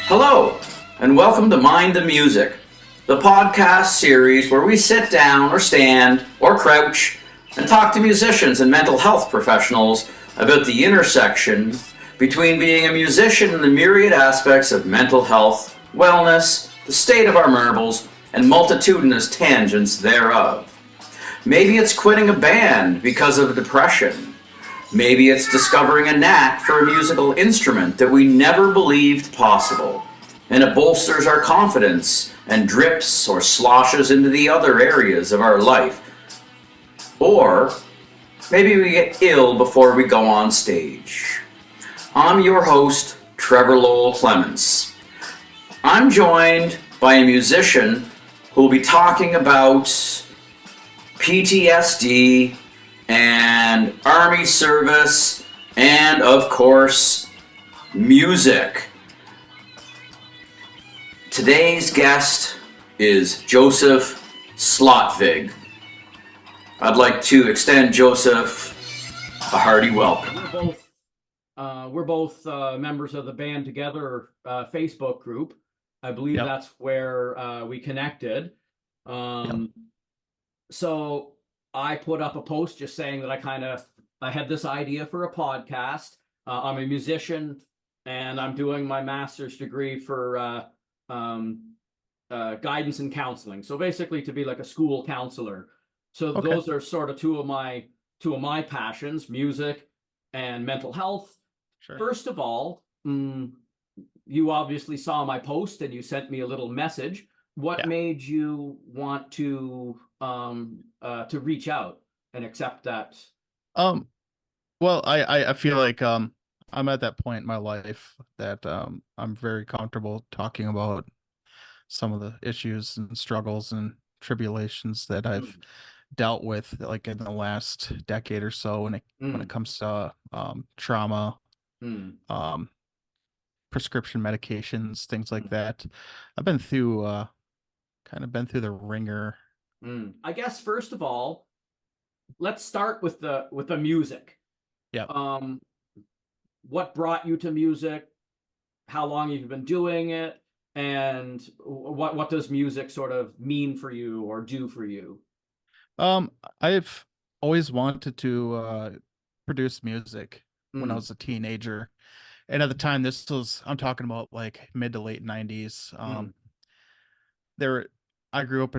Hello, and welcome to Mind the Music, the podcast series where we sit down or stand or crouch and talk to musicians and mental health professionals about the intersection between being a musician and the myriad aspects of mental health, wellness, the state of our marbles, and multitudinous tangents thereof. Maybe it's quitting a band because of depression. Maybe it's discovering a knack for a musical instrument that we never believed possible, and it bolsters our confidence and drips or sloshes into the other areas of our life. Or maybe we get ill before we go on stage. I'm your host, Trevor Clements. I'm joined by a musician who will be talking about PTSD and Army service, and of course, music. Today's guest is Joseph Slotvig. I'd like to extend Joseph a hearty welcome. We're both members of the Band Together Facebook group. I believe that's where we connected. So I put up a post just saying that I had this idea for a podcast. I'm a musician and I'm doing my master's degree for guidance and counseling. So basically to be like a school counselor. So those are sort of two of my passions, music and mental health. Sure. First of all, you obviously saw my post and you sent me a little message. What made you want to reach out and accept that? Well, I feel like I'm at that point in my life that I'm very comfortable talking about some of the issues and struggles and tribulations that I've dealt with, like in the last decade or so, when it comes to trauma, prescription medications, things like that. I've been through the ringer. I guess first of all, let's start with the music. Yeah. What brought you to music? How long you've been doing it? And what does music sort of mean for you or do for you? I've always wanted to produce music when I was a teenager. And at the time, I'm talking about like mid to late 90s. I grew up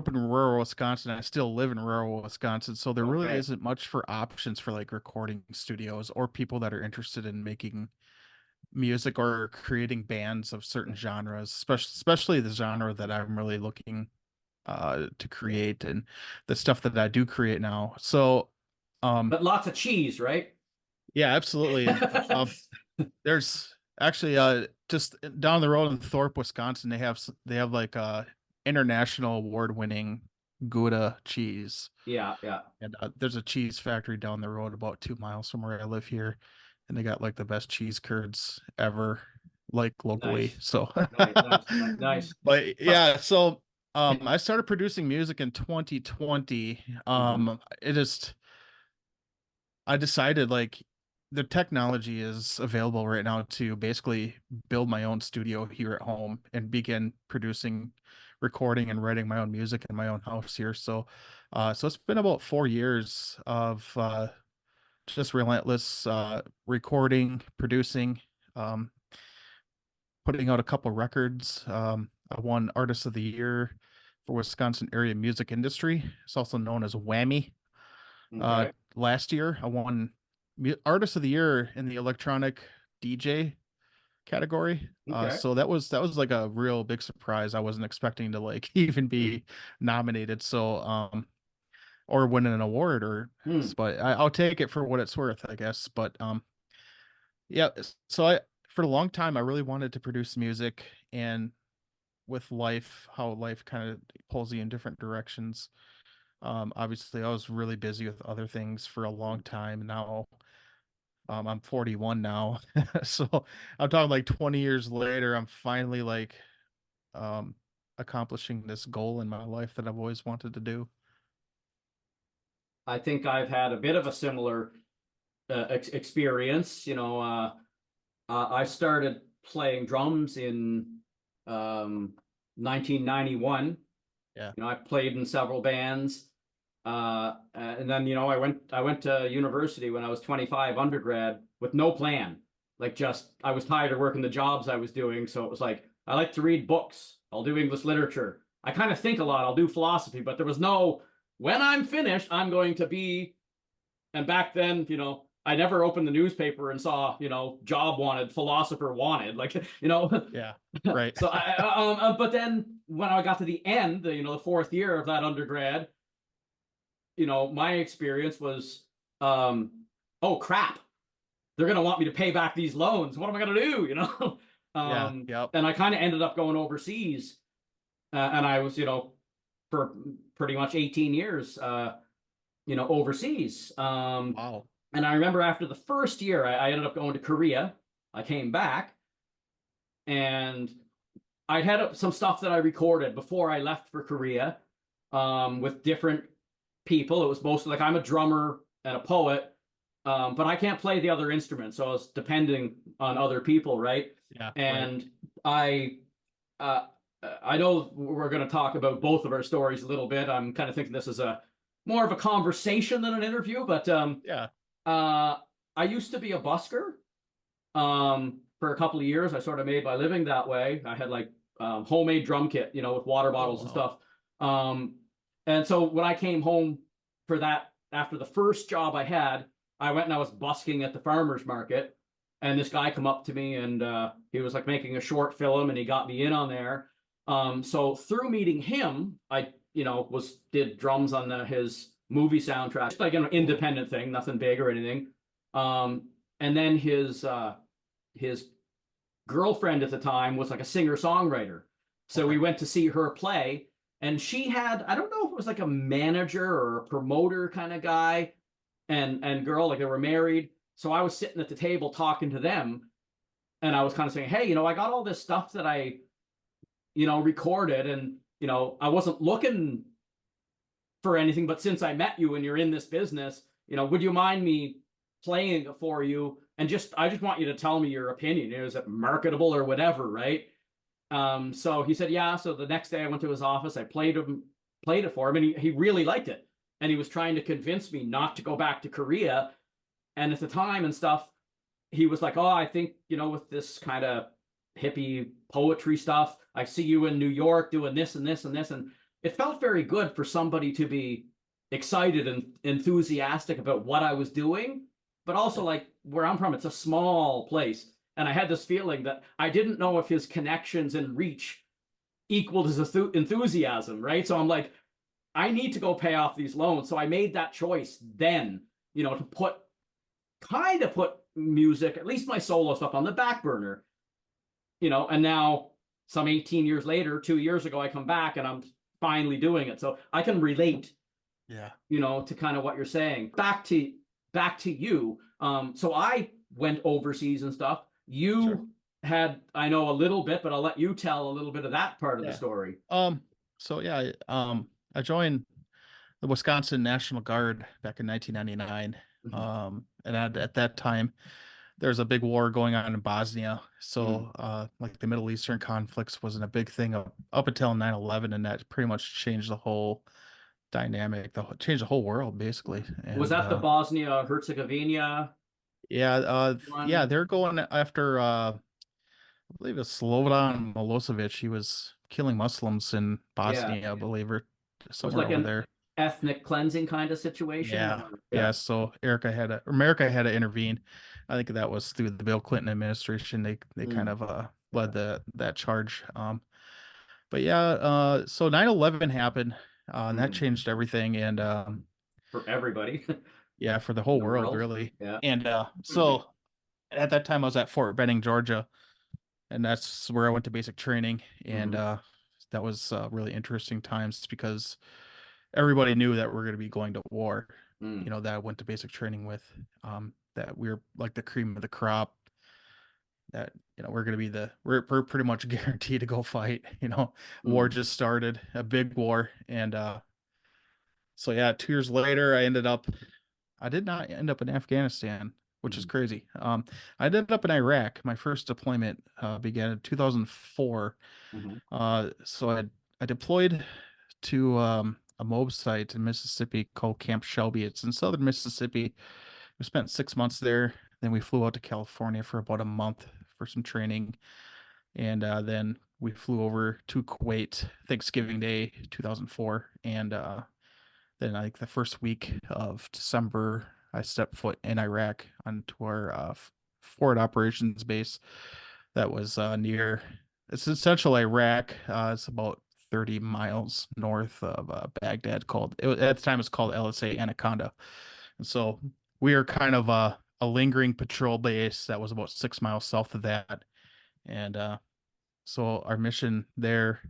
in rural Wisconsin. I still live in rural Wisconsin, so there really isn't much for options for like recording studios or people that are interested in making music or creating bands of certain genres, especially the genre that I'm really looking to create and the stuff that I do create now. So, but lots of cheese, right? Yeah, absolutely. There's actually just down the road in Thorpe, Wisconsin, they have like international award-winning Gouda cheese. Yeah. And there's a cheese factory down the road about 2 miles from where I live here, and they got like the best cheese curds ever, like locally. Nice. So nice. But yeah, so I started producing music in 2020. I decided like the technology is available right now to basically build my own studio here at home and begin producing, recording, and writing my own music in my own house here. So it's been about 4 years of just relentless recording, producing, putting out a couple records. I won Artist of the Year for Wisconsin Area Music Industry. It's also known as WAMI. Last year, I won Artist of the Year in the electronic DJ category. So that was like a real big surprise. I wasn't expecting to like even be nominated. So or win an award but I'll take it for what it's worth, I guess. But Yeah, so I for a long time I really wanted to produce music, and with life, how life kind of pulls you in different directions. Obviously I was really busy with other things for a long time. Now I'm 41 now. So I'm talking like 20 years later, I'm finally like um accomplishing this goal in my life that I've always wanted to do. I think I've had a bit of a similar experience. I started playing drums in um, 1991. Yeah. I played in several bands, and then I went to university when I was 25, undergrad, with no plan. Like, just I was tired of working the jobs I was doing, so it was like I like to read books. I'll do English literature. I kind of think a lot. I'll do philosophy, but there was no when I'm finished, I'm going to be. And back then, I never opened the newspaper and saw, job wanted, philosopher wanted, like, Yeah. Right. So but then when I got to the end, the fourth year of that undergrad, my experience was, oh crap, they're gonna want me to pay back these loans. What am I gonna do? Yeah. Yep. And I kind of ended up going overseas, and I was, for pretty much 18 years, overseas. Wow. And I remember after the first year, I ended up going to Korea. I came back, and I had some stuff that I recorded before I left for Korea, with different people. It was mostly like I'm a drummer and a poet, but I can't play the other instruments, so I was depending on other people, right? Yeah. Right. And I, uh, I know we're going to talk about both of our stories a little bit. I'm kind of thinking this is a more of a conversation than an interview, but Yeah. uh, I used to be a busker, for a couple of years. I sort of made my living that way. I had like homemade drum kit, with water Oh, bottles and wow. stuff. Um, and so when I came home for that, after the first job I had, I went and I was busking at the farmer's market. And this guy come up to me, and he was like making a short film, and he got me in on there. So through meeting him, I, did drums on his movie soundtrack, just like an independent thing, nothing big or anything. And then his girlfriend at the time was like a singer-songwriter. So Okay. we went to see her play, and she had, I don't know if it was like a manager or a promoter kind of guy and girl, like they were married. So I was sitting at the table talking to them, and I was kind of saying, hey, I got all this stuff that I, recorded, and, I wasn't looking for anything, but since I met you and you're in this business, would you mind me playing it for you? And I just want you to tell me your opinion. Is it marketable or whatever, right? So he said, yeah. So the next day I went to his office, I played it for him, and he really liked it. And he was trying to convince me not to go back to Korea. And at the time and stuff, he was like, oh, I think, with this kind of hippie poetry stuff, I see you in New York doing this and this and this. And it felt very good for somebody to be excited and enthusiastic about what I was doing. But also, like, where I'm from, it's a small place. And I had this feeling that I didn't know if his connections and reach equaled his enthusiasm, right? So I'm like, I need to go pay off these loans. So I made that choice then, to put music, at least my solo stuff, on the back burner, and now some 18 years later, 2 years ago, I come back and I'm finally doing it. So I can relate, Yeah. to kind of what you're saying. Back to you. So I went overseas and stuff. You Sure. had, I know a little bit, but I'll let you tell a little bit of that part of the Yeah. story. So yeah, I joined the Wisconsin National Guard back in 1999. Mhm. And at that time, there's a big war going on in Bosnia. Mm. So, like the Middle Eastern conflicts wasn't a big thing up until 9/11, and that pretty much changed the whole dynamic, changed the whole world basically. Was And that the Bosnia Herzegovina yeah, yeah, one? they're going after I believe it's Slobodan Milosevic. He was killing Muslims in Yeah. Bosnia, I believe, or It was somewhere like over an there. ethnic cleansing kind of situation, Yeah, or yeah. yeah. So America had to intervene. I think that was through the Bill Clinton administration. They kind Mm. of led that charge. But yeah, so 9/11 happened, and that Mm. changed everything, and For everybody yeah, for the in whole the world world. really. Yeah. And so At that time, I was at Fort Benning, Georgia, and that's where I went to basic training. And that was really interesting times because everybody knew that we're going to be going to war. That I went to basic training with. That we were like the cream of the crop. That we're going to be we're pretty much guaranteed to go fight. War just started, a big war, and so yeah, 2 years later, I did not end up in Afghanistan, which is crazy. I ended up in Iraq. My first deployment began in 2004. So I deployed to a MOB site in Mississippi called Camp Shelby. It's in southern Mississippi. We spent 6 months there. Then we flew out to California for about a month for some training. And then we flew over to Kuwait Thanksgiving Day 2004. And then I think the first week of December, I stepped foot in Iraq onto our forward operations base that was near. It's in central Iraq. It's about 30 miles north of Baghdad. At the time it's called LSA Anaconda, and so we are kind of a lingering patrol base that was about 6 miles south of that, and so our mission there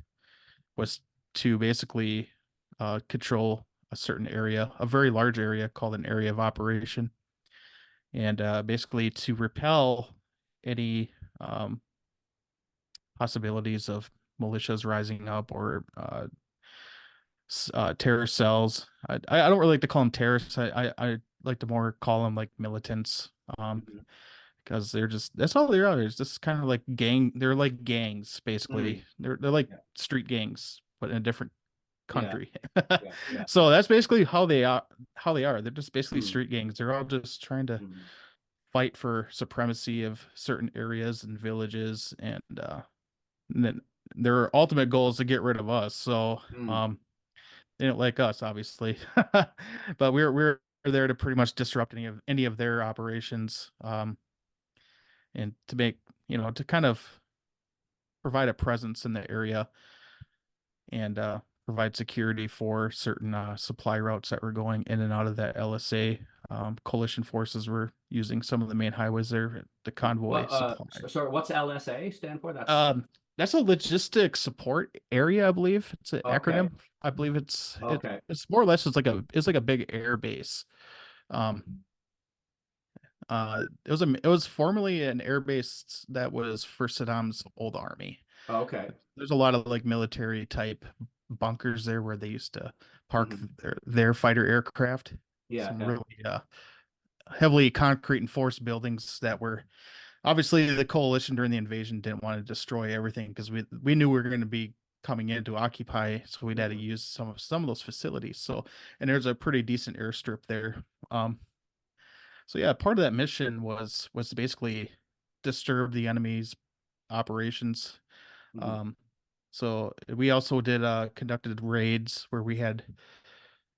was to basically control a certain area, a very large area called an area of operation, and basically to repel any possibilities of militias rising up or terrorist cells. I don't really like to call them terrorists. I like to more call them like militants, because that's all they are. It's just kind of like They're like gangs basically. They're like street gangs, but in a different country. So that's basically how they are. They're just basically street gangs. They're all just trying to fight for supremacy of certain areas and villages, and then their ultimate goal is to get rid of us. So they don't like us, obviously. But we're there to pretty much disrupt any of their operations, and to make to kind of provide a presence in the area, and provide security for certain supply routes that were going in and out of that LSA. Coalition forces were using some of the main highways there to convoy supply. Sorry, what's LSA stand for? That's a logistics support area, I believe. It's an acronym. I believe it's more or less it's like a big air base. It was formerly an air base that was for Saddam's old army. There's a lot of like military type bunkers there where they used to park their fighter aircraft. Some really heavily concrete enforced buildings that were obviously the coalition during the invasion didn't want to destroy everything because we knew we were going to be coming in to occupy, so we'd had to use some of those facilities. So, and there's a pretty decent airstrip there. So yeah, part of that mission was to basically disturb the enemy's operations. So we also did conducted raids where we had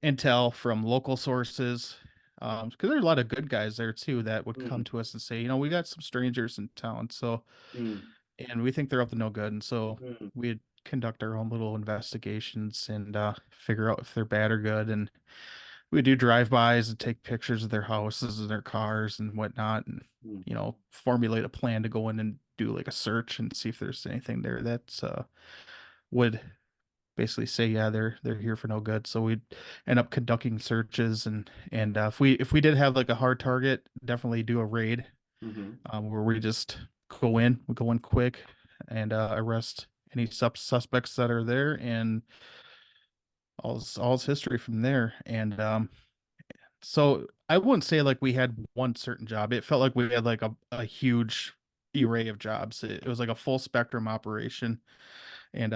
intel from local sources, because there are a lot of good guys there too that would come to us and say, we got some strangers in town, so and we think they're up to no good, and so we'd conduct our own little investigations and figure out if they're bad or good, and we do drive-bys and take pictures of their houses and their cars and whatnot, and formulate a plan to go in and do like a search and see if there's anything there that's would basically say, yeah, they're here for no good. So we'd end up conducting searches, and if we did have like a hard target, definitely do a raid, where we just go in quick and arrest any suspects that are there, and all's history from there. And so I wouldn't say like we had one certain job. It felt like we had like a huge array of jobs. It was like a full spectrum operation, and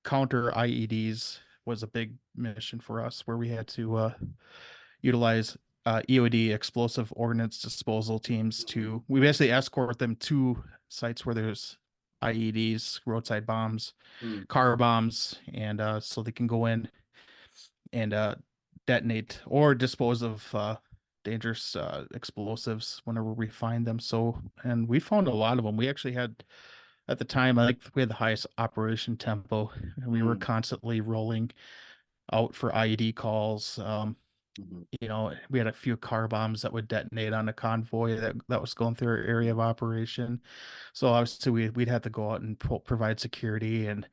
counter IEDs was a big mission for us, where we had to utilize EOD, explosive ordnance disposal teams, we basically escort them to sites where there's IEDs, roadside bombs, car bombs, and so they can go in and detonate or dispose of dangerous explosives whenever we find them. So, and we found a lot of them. We actually had, at the time, I think we had the highest operation tempo, and we were constantly rolling out for IED calls. You know, we had a few car bombs that would detonate on a convoy that was going through our area of operation. So obviously we'd have to go out and provide security, and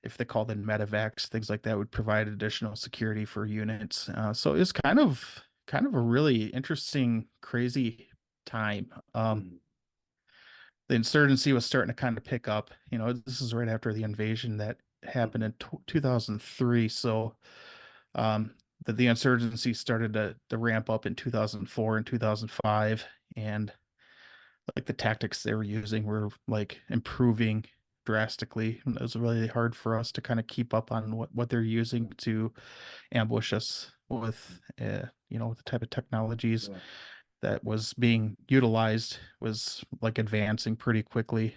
if they called in medevacs, things like that would provide additional security for units. So it's kind of a really interesting, crazy time. The insurgency was starting to kind of pick up. You know, this is right after the invasion that happened in 2003. So the insurgency started to ramp up in 2004 and 2005, and like the tactics they were using were like improving drastically. And it was really hard for us to kind of keep up on what they're using to ambush us with, you know, the type of technologies that was being utilized was like advancing pretty quickly.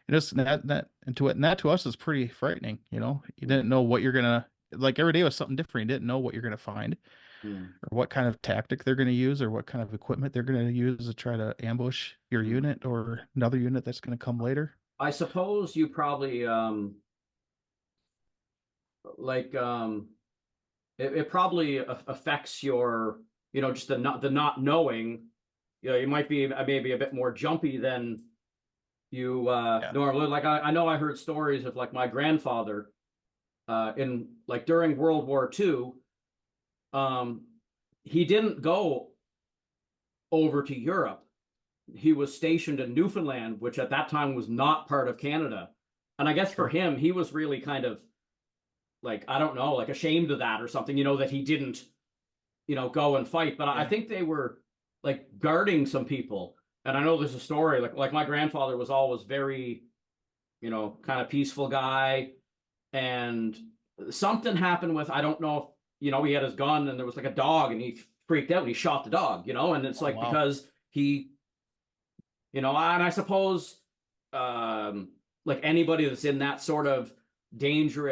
And just that to us is pretty frightening. You know, you didn't know what you're gonna like. Every day was something different. You didn't know what you're gonna find, or what kind of tactic they're gonna use, or what kind of equipment they're gonna use to try to ambush your unit or another unit that's gonna come later. I suppose you probably like it probably affects your, you know, just the not knowing. You know, you might be maybe a bit more jumpy than you Yeah. normally. Like I know I heard stories of like my grandfather in like during World War II. Um, he didn't go over to Europe. He was stationed in Newfoundland, which at that time was not part of Canada. And I guess for Sure. him, he was really kind of like, I don't know, like ashamed of that or something, you know, that he didn't, you know, go and fight. But I Yeah. think they were like guarding some people. And I know there's a story like my grandfather was always very, you know, kind of peaceful guy. And something happened with, I don't know if, you know, he had his gun and there was like a dog and he freaked out and he shot the dog, you know, and it's Oh like wow. because he, you know, and I suppose um like anybody that's in that sort of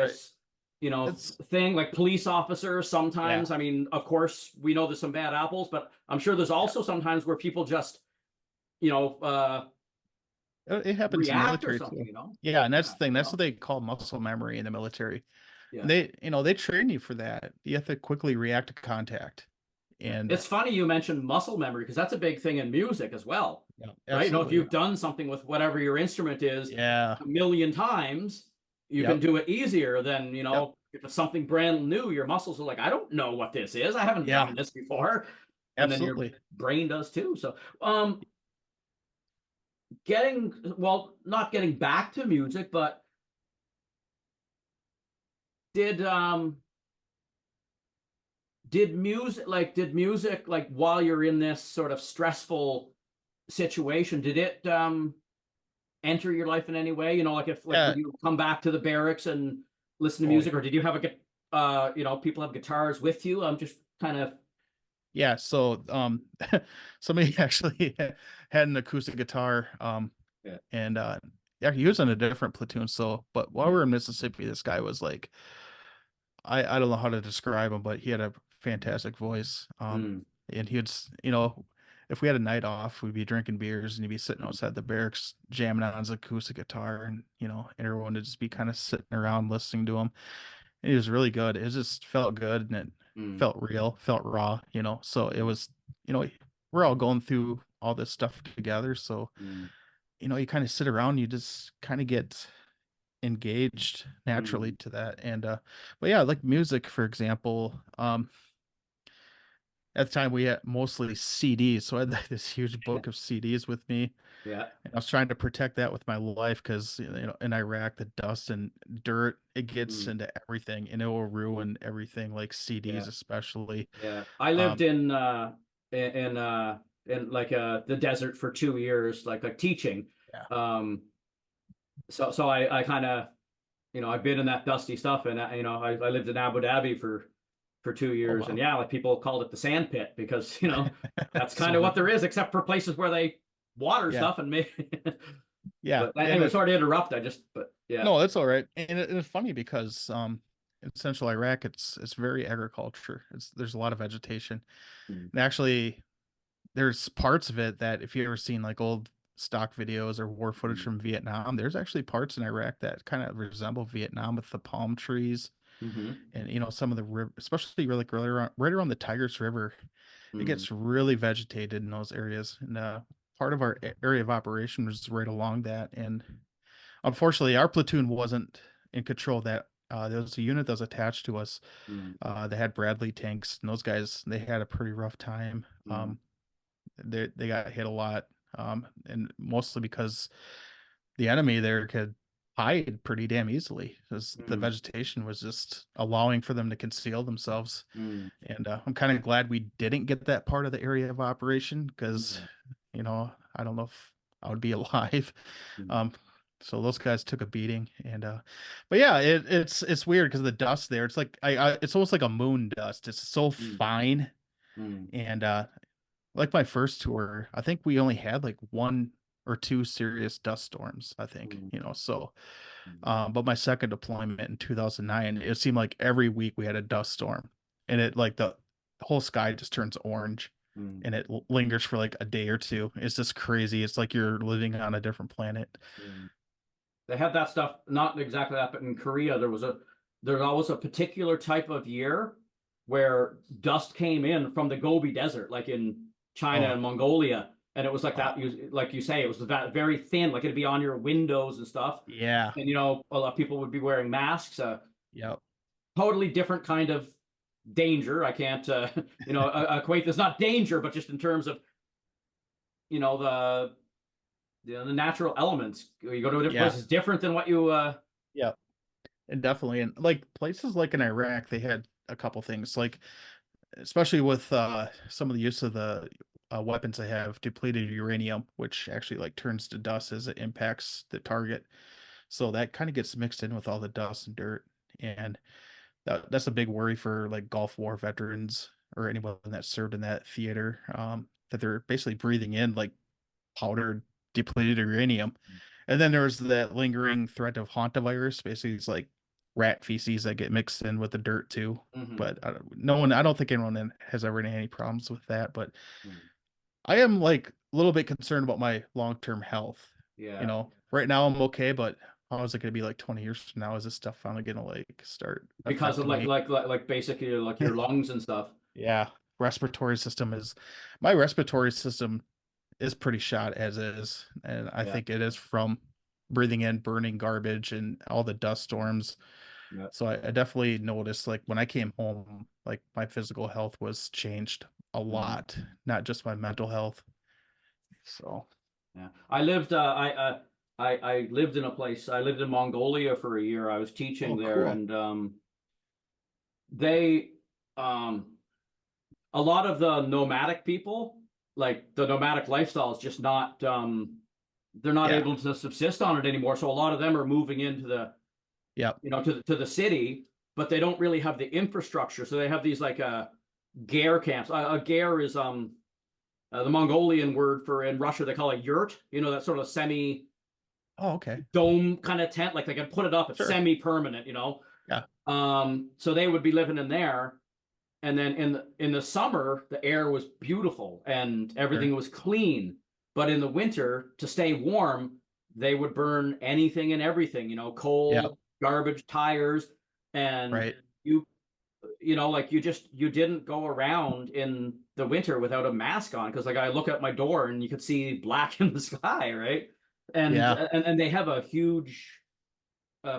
Right. dangerous, you know, It's thing, like police officers yeah. sometimes, I mean, of course we know there's some bad apples, but I'm sure there's Yeah. also sometimes where people just, you know, It happens in the react or military something, too. you know. Yeah, and that's Yeah, the thing. you That's what know. they call muscle memory in the military. And Yeah. they, you know, they train you for that. You have to quickly react to contact. Yeah. And It's funny you mentioned muscle memory because that's a big thing in music as well, yeah, right? You know, if absolutely. you've done something with whatever your instrument is Yeah. a million times, you can Yep. do it easier than, you Yep. know, if it's something brand new, your muscles are like, I don't know what this is. I haven't Yeah. done this before. And then your Absolutely. brain does too. So, getting, well, not getting back to music, but did, did music like while you're in this sort of stressful situation, did it, enter your life in any way? You know, like if like Yeah. would you come back to the barracks and listen to Oh music, yeah. or did you have you know, people have guitars with you? I'm just kind of Yeah. So somebody actually had an acoustic guitar. yeah. And yeah, he was in a different platoon. So but while we were in Mississippi, this guy was like I don't know how to describe him, but he had a fantastic voice. Mm, And he would, you know, if we had a night off, we'd be drinking beers and he'd be sitting mm, outside the barracks jamming on his acoustic guitar, and you know, everyone would just be kind of sitting around listening to him. And he was really good. It just felt good and it mm, felt real, felt raw, you know. So it mm, was, you know, we're all going through all this stuff together. So, mm, you know, you kind of sit around, you just kind of get engaged naturally mm, to that. And but yeah, like music, for example, at the time we had mostly CDs, so I had like this huge book of CDs with me, yeah. and I was trying to protect that with my life because you know in Iraq the dust and dirt it gets Mm, into everything and it will ruin everything, like yeah. CDs especially. Yeah. I lived um in like the desert for 2 years, like teaching. yeah. Um so I kind of, you know, I've been in that dusty stuff, and you know, I lived in Abu Dhabi for two Oh years, and wow. yeah, like people called it the sand pit because you know that's kind of Sort what of. there is, except for places where they water Yeah. stuff and maybe. Yeah. But And anyway, sorry to interrupt. But yeah. no, it's all right. And it's funny because in central Iraq it's very agriculture. There's a lot of vegetation. Mm, And actually there's parts of it that if you ever seen like old stock videos or war footage mm, from Vietnam, there's actually parts in Iraq that kind of resemble Vietnam with the palm trees. Mm-hmm. And some of the river, especially really like right around the Tigris River, it Mm. gets really vegetated in those areas. And part of our area of operation was right along that. And unfortunately, our platoon wasn't in control of that. There was a unit that was attached to us. Mm. They had Bradley tanks, and those guys, they had a pretty rough time. Mm. They got hit a lot, and mostly because the enemy there could hide pretty damn easily because the Mm. vegetation was just allowing for them to conceal themselves. Mm. And I'm kind of glad we didn't get that part of the area of operation because, Mm. I don't know if I would be alive. Mm. Um, so those guys took a beating, and but yeah, it's weird because the dust there, it's like it's almost like a moon dust. It's so Mm. fine, Mm. and like my first tour, I think we only had like one or two serious dust storms, I think, Mm. so Mm. but my second deployment in 2009, it seemed like every week we had a dust storm, and it like the whole sky just turns orange, Mm. and it lingers for like a day or two. It's just crazy. It's like you're living on a different planet. Mm. They had that stuff, not exactly that, but in Korea there's always a particular type of year where dust came in from the Gobi Desert, like in China Oh, and Mongolia, and it was like oh, that. Like you say, it was that very thin, like it'd be on your windows and stuff. yeah, And a lot of people would be wearing masks. yep, Totally different kind of danger. I can't, equate this, not danger, but just in terms of the the natural elements. You go to a different yeah, place, it's different than what you. yep, and definitely, and like places like in Iraq, they had a couple things like, especially with some of the use of the weapons they have, depleted uranium, which actually like turns to dust as it impacts the target. So that kind of gets mixed in with all the dust and dirt, and that's a big worry for like Gulf War veterans or anyone that served in that theater. That they're basically breathing in like powdered, depleted uranium. And then there's that lingering threat of hantavirus. Basically, it's like rat feces that get mixed in with the dirt too. Mhm. But no one, I don't think anyone has ever had any problems with that. But Mhm. I am like a little bit concerned about my long-term health. Yeah, Right now I'm okay, but how is it going to be like 20 years from now? Is this stuff finally going to like start because of affecting me? like basically like your lungs and stuff. Yeah, respiratory system is my respiratory system is pretty shot as is, and I Yeah, think it is from breathing in burning garbage and all the dust storms. yeah, So I definitely noticed like when I came home, like my physical health was changed a mhm, lot, not just my mental health. So, yeah. I lived in a place. I lived in Mongolia for a year. I was teaching oh, there, cool. and they um a lot of the nomadic people, like the nomadic lifestyle is just not they're not Yeah. able to subsist on it anymore. So a lot of them are moving into the Yep. to the city, but they don't really have the infrastructure. So they have these like ger camps. A ger is the Mongolian word for in Russia they call it yurt. That sort of semi Oh, okay. dome kind of tent. Like they can put it up. It's Sure. semi permanent. Yeah. So they would be living in there, and then in the summer the air was beautiful and Sure. everything was clean. But in the winter, to stay warm, they would burn anything and everything. Yep. Coal, garbage, tires, and Right. you like you didn't go around in the winter without a mask on because like I look at my door and you could see black in the sky, right? And Yeah. and they have a huge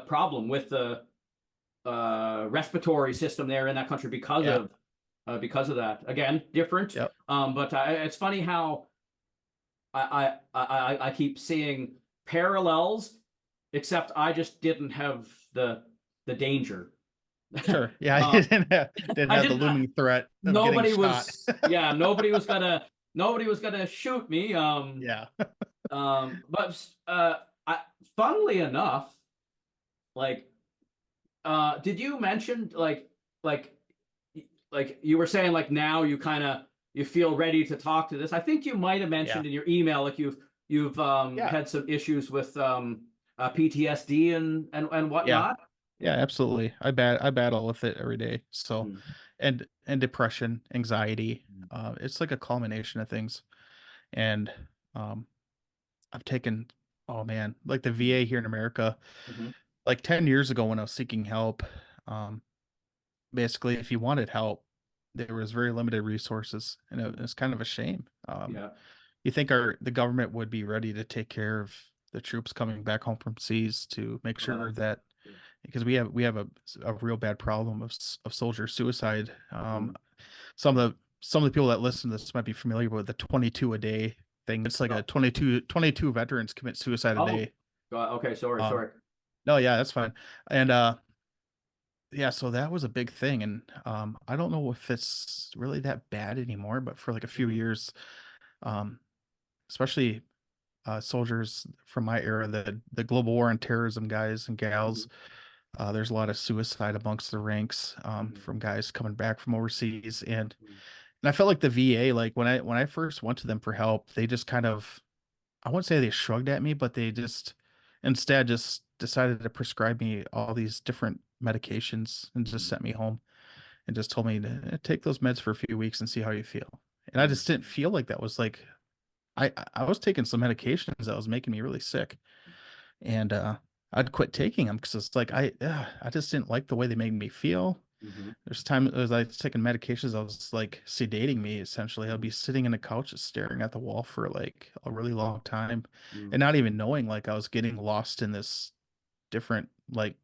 problem with the respiratory system there in that country Yeah. because of that. Again, different. Yep. But it's funny how I keep seeing parallels, except I just didn't have the danger. Sure. Yeah. I Uh, didn't I have the didn't. looming threat of getting Nobody shot. was. Yeah, nobody was gonna shoot me. Yeah. But funnily enough, like, did you mention like like you were saying like now you feel ready to talk to this? I think you might have Yeah. mentioned in your email like you've Yeah. had some issues with PTSD and Yeah. whatnot. Yeah, absolutely. I battle with it every day. So, Mm. and depression, anxiety. Mm. It's like a culmination of things. And um, I've taken, oh man, like the VA here in America, Mhm. like 10 years ago when I was seeking help. basically, if you wanted help, there was very limited resources, and it's kind of a shame. Yeah. You think the government would be ready to take care of the troops coming back home from seas to make Uh, sure that, because we have a real bad problem of soldier suicide. Some of the people that listen to this might be familiar with the 22 a day thing. It's like a 22 veterans commit suicide a oh, day. okay. Sorry. Um, Sorry. no, yeah, that's fine. And yeah, so that was a big thing, and I don't know if it's really that bad anymore, but for like a few years, um, especially soldiers from my era, the global war on terrorism guys and gals, there's a lot of suicide amongst the ranks from guys coming back from overseas, and I felt like the VA, like when I first went to them for help, they just kind of, I wouldn't say they shrugged at me, but they just instead just decided to prescribe me all these different medications and just sent me home and just told me to take those meds for a few weeks and see how you feel. And I just didn't feel like that was like I was taking some medications that was making me really sick, and I'd quit taking them because it's like I just didn't like the way they made me feel. There's time as I was taking medications, I was like sedating me essentially. I'd be sitting in a couch just staring at the wall for like a really long time and not even knowing like I was getting lost in this different like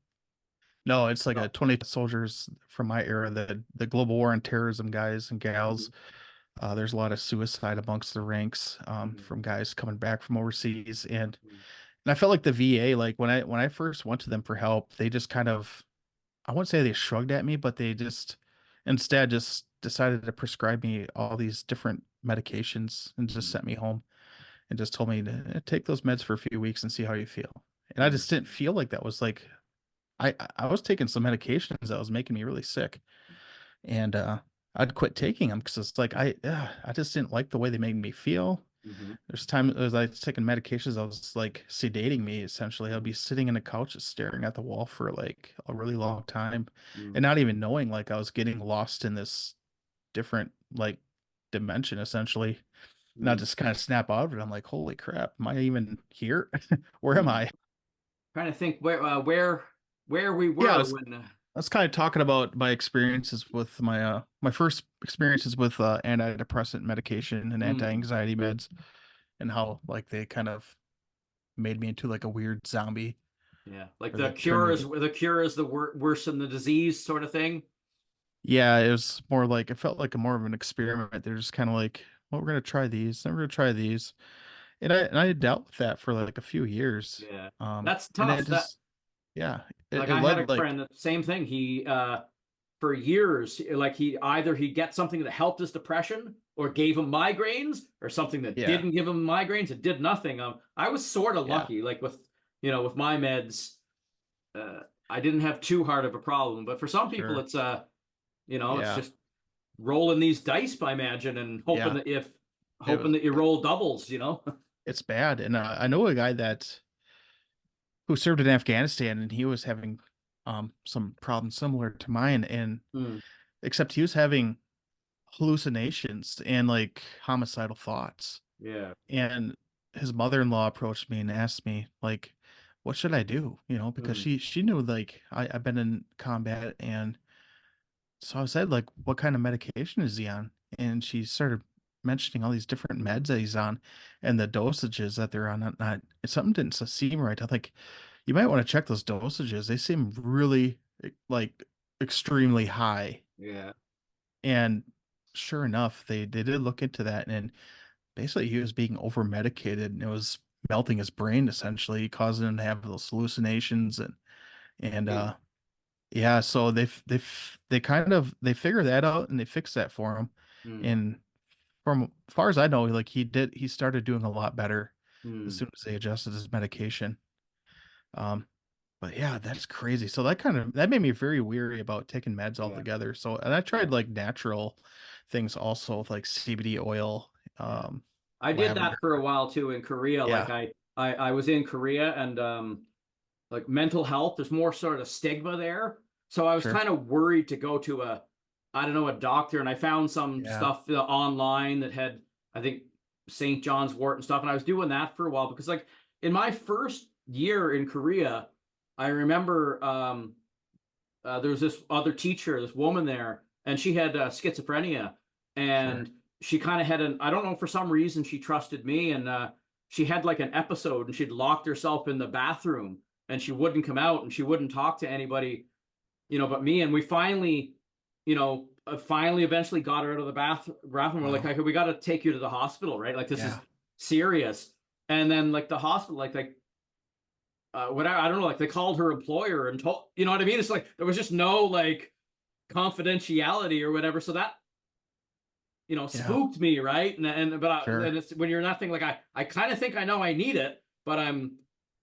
no, it's like a 20 soldiers from my era, the global war on terrorism guys and gals. There's a lot of suicide amongst the ranks from guys coming back from overseas, and I felt like the VA, like when I first went to them for help, they just kind of, I wouldn't say they shrugged at me, but they just instead just decided to prescribe me all these different medications and just sent me home and just told me to take those meds for a few weeks and see how you feel. And I just didn't feel like that was like I was taking some medications that was making me really sick, and I'd quit taking them because it's like I just didn't like the way they made me feel. There's time as I was taking medications, I was like sedating me essentially. I'd be sitting in a couch just staring at the wall for like a really long time and not even knowing like I was getting lost in this different like dimension essentially. And I just kind of snap out of it. I'm like, holy crap, am I even here? Where am I? Trying to think where we Yeah, were when. I was kind of talking about my experiences with my first experiences with antidepressant medication and anti-anxiety meds and how like they kind of made me into like a weird zombie. Yeah, like Or they turned me. the cure is the worse than the disease sort of thing. Yeah, it was more like it felt like a more of an experiment. They're just kind of like, well, we're gonna try these, then we're gonna try these. And I dealt with that for like a few years. Yeah, that's And tough. it just yeah, Like it I had a led like friend, the same thing. He for years, like he get something that helped his depression or gave him migraines or something that yeah, didn't give him migraines. It did nothing. I was sort of yeah, lucky, like with my meds, I didn't have too hard of a problem. But for some people, sure. it's Yeah, just rolling these dice, I imagine, and yeah. It hoping was that you roll doubles. it's bad. And I know a guy that who served in Afghanistan and he was having some problems similar to mine, and Mm, except he was having hallucinations and like homicidal thoughts. yeah. And his mother-in-law approached me and asked me like, what should I do? Because Mm, she knew like I've been in combat, and so I said like, what kind of medication is he on? And she started mentioning all these different mm, meds that he's on and the dosages that they're on. Not something didn't seem right. I'm like, you might want to check those dosages. They seem really like extremely high. yeah. And sure enough, they did look into that, and basically he was being over medicated and it was melting his brain essentially, causing him to have those hallucinations and Hey. yeah, so they kind of they figured that out and they fixed that for him. Mm, And from far as I know, like he started doing a lot better as mm, soon as they adjusted his medication. Um, but yeah, that's crazy. So that made me very weary about taking meds yeah. altogether. So and I Yeah. tried like natural things also with like CBD oil, Yeah. I did lavender. that for a while too in Korea. Like Yeah, I was in Korea and like mental health, there's more sort of stigma there. So I was sure. kind of worried to go to I don't know, a doctor, and I found some Yeah, stuff online that had, I think, St. John's wort and stuff. And I was doing that for a while because like in my first year in Korea, I remember there was this other teacher, this woman there, and she had schizophrenia, and she kind of had I don't know, for some reason she trusted me, and she had like an episode, and she'd locked herself in the bathroom, and she wouldn't come out, and she wouldn't talk to anybody, but me. And we finally, eventually got her out of the bathroom. We're like, we got to take you to the hospital, right? Like, this is serious. And then like the hospital, whatever, I don't know, like they called her employer and told, you know what I mean? It's like, there was just no like confidentiality or whatever. So that, spooked me, right? And it's when you're nothing, like I kind of think I know I need it, but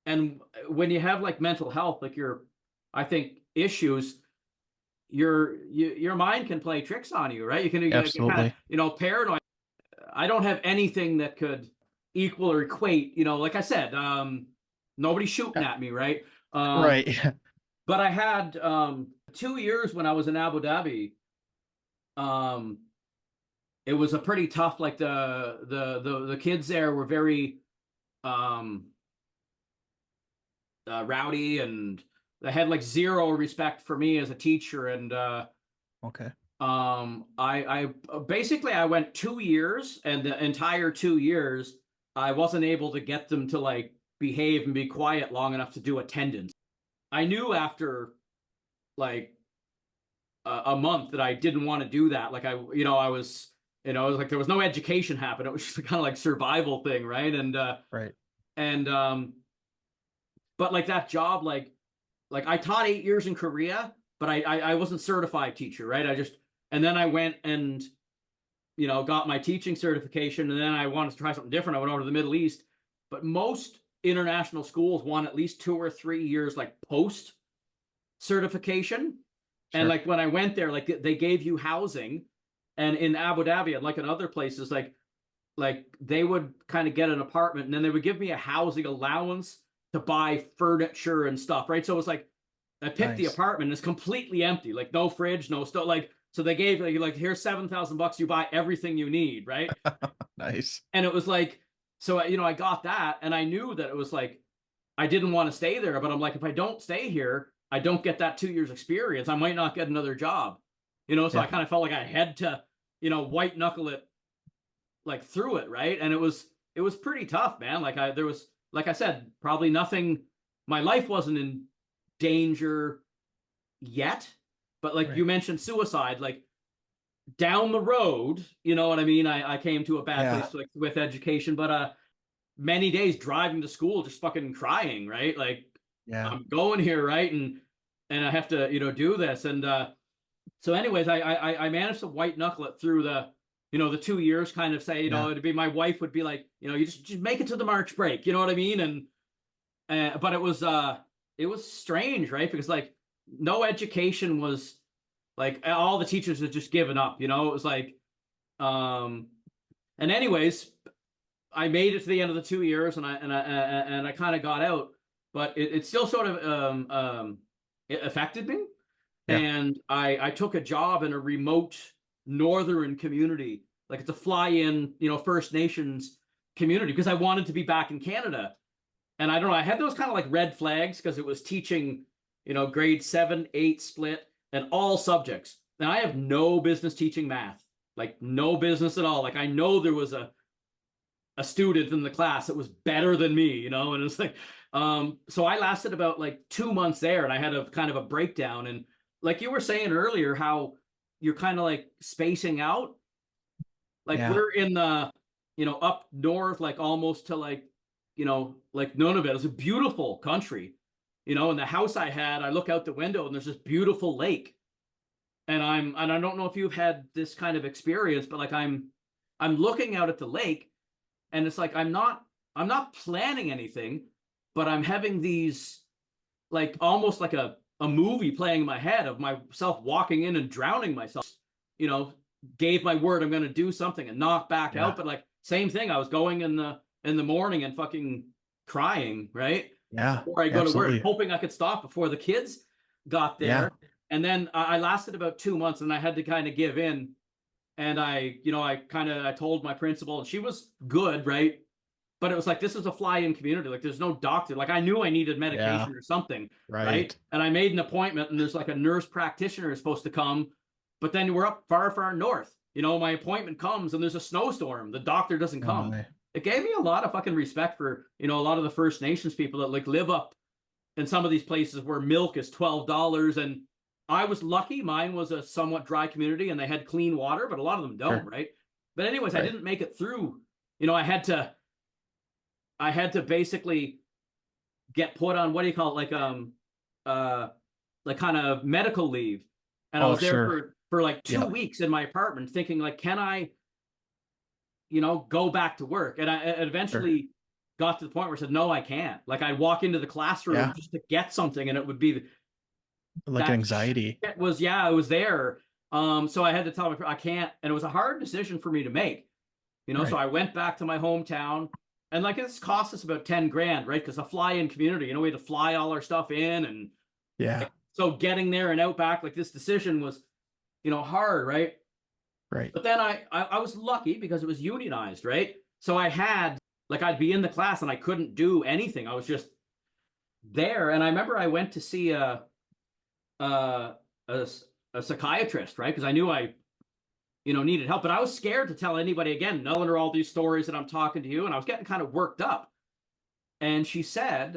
and when you have like mental health, like I think issues, your mind can play tricks on you, right? You can Absolutely. Kind of, paranoid. I don't have anything that could equal or equate, like I said, nobody's shooting at me, right? Right. But I had 2 years when I was in Abu Dhabi. It was a pretty tough, like the kids there were very rowdy, and they had like zero respect for me as a teacher. And okay. I basically I went 2 years, and the entire 2 years I wasn't able to get them to like behave and be quiet long enough to do attendance. I knew after like a month that I didn't want to do that. Like I was, it was like there was no education happening. It was just kind of like survival thing, right? And right. And but like that job, like I taught 8 years in Korea, but I wasn't certified teacher, right? And then I went and got my teaching certification, and then I wanted to try something different. I went over to the Middle East, but most international schools want at least 2 or 3 years like post certification. Sure. And like when I went there, like they gave you housing, and in Abu Dhabi and like in other places, like they would kind of get an apartment, and then they would give me a housing allowance to buy furniture and stuff, right? So it was like I picked the apartment, and it's completely empty, like no fridge, no stuff, like. So they gave like here's $7,000, you buy everything you need, right? Nice. And it was like, so I got that, and I knew that it was like I didn't want to stay there, but I'm like, if I don't stay here, I don't get that 2 years experience. I might not get another job, so I kind of felt like I had to, white knuckle it like through it, right? And it was pretty tough, man. There was, like I said, probably nothing. My life wasn't in danger yet, but like you mentioned suicide, like down the road, you know what I mean? I came to a bad place like with education, but many days driving to school just fucking crying, right? Like I'm going here, right? And I have to, do this. And so anyways, I managed to white knuckle it through the, the 2 years, kind of say, it'd be, my wife would be like, you just make it to the March break, you know what I mean? And but it was strange, right? Because like no education was, like all the teachers had just given up, it was like, and anyways, I made it to the end of the 2 years, and I kind of got out, but it still sort of it affected me. Yeah. And I took a job in a remote northern community, like it's a fly-in, First Nations community, because I wanted to be back in Canada. And I don't know, I had those kind of like red flags because it was teaching, grade 7, 8 split and all subjects. Now I have no business teaching math, like no business at all. Like I know there was a student in the class that was better than me, and it was like, so I lasted about like 2 months there, and I had a kind of a breakdown. And like you were saying earlier, how you're kind of like spacing out, like we're in the, up north, like almost to like, like Nunavut. It's a beautiful country, and the house I had, I look out the window and there's this beautiful lake. And I don't know if you've had this kind of experience, but like I'm looking out at the lake, and it's like I'm not planning anything, but I'm having these like almost like a movie playing in my head of myself walking in and drowning myself. Gave my word I'm going to do something and knock back out, but like same thing. I was going in the morning and fucking crying, right? Yeah. Before I go to work, hoping I could stop before the kids got there. Yeah. And then I lasted about 2 months, and I had to kind of give in. And I told my principal, and she was good, right? but it was like, this is a fly-in community. Like, there's no doctor. Like, I knew I needed medication or something, right? And I made an appointment, and there's like a nurse practitioner is supposed to come, but then we're up far, far north. My appointment comes, and there's a snowstorm. The doctor doesn't come. It gave me a lot of fucking respect for, a lot of the First Nations people that like live up in some of these places where milk is $12. And I was lucky. Mine was a somewhat dry community, and they had clean water, but a lot of them don't, right? But anyways, I didn't make it through. I had to basically get put on, what do you call it, like kind of medical leave. And I was there for like 2 weeks in my apartment thinking, like, can I, go back to work? And I eventually got to the point where I said, no, I can't. Like, I'd walk into the classroom just to get something, and it would be like anxiety. It was there. So I had to tell my, I can't, and it was a hard decision for me to make. So I went back to my hometown, and like, this cost us about 10 grand, right? Because a fly-in community, we had to fly all our stuff in, and so getting there and out back, like, this decision was, hard, right? Right. But then I was lucky because it was unionized, right? So I had, like, I'd be in the class and I couldn't do anything. I was just there. And I remember I went to see a psychiatrist, right? Because I knew I, needed help, but I was scared to tell anybody again, knowing all these stories that I'm talking to you, and I was getting kind of worked up. And she said,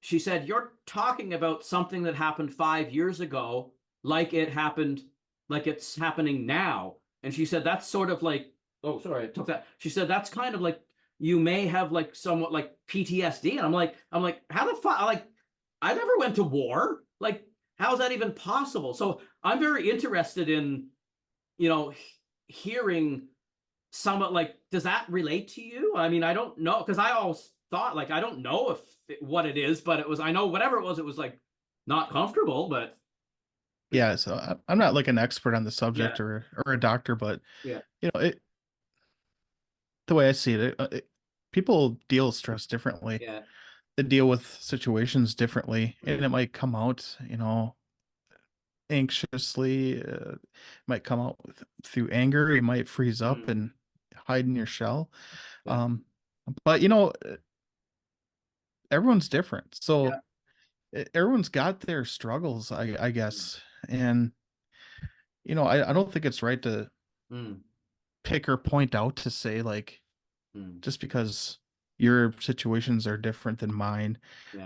you're talking about something that happened 5 years ago, like it happened, like it's happening now. And she said, that's sort of like, oh, sorry, I took that. She said, that's kind of like, you may have like somewhat like PTSD. And I'm like, how the fuck, like, I never went to war. Like, how is that even possible? So I'm very interested in, hearing somewhat, like, does that relate to you? I mean, I don't know, because I always thought, like, I don't know what it is, but I know whatever it was like not comfortable, but. Yeah, so I'm not like an expert on the subject or a doctor, but the way I see it, people deal with stress differently. Yeah. They deal with situations differently, and it might come out, anxiously, might come out through anger. You might freeze up and hide in your shell. But everyone's different, so everyone's got their struggles, I guess. And I don't think it's right to pick or point out to say, like, just because your situations are different than mine,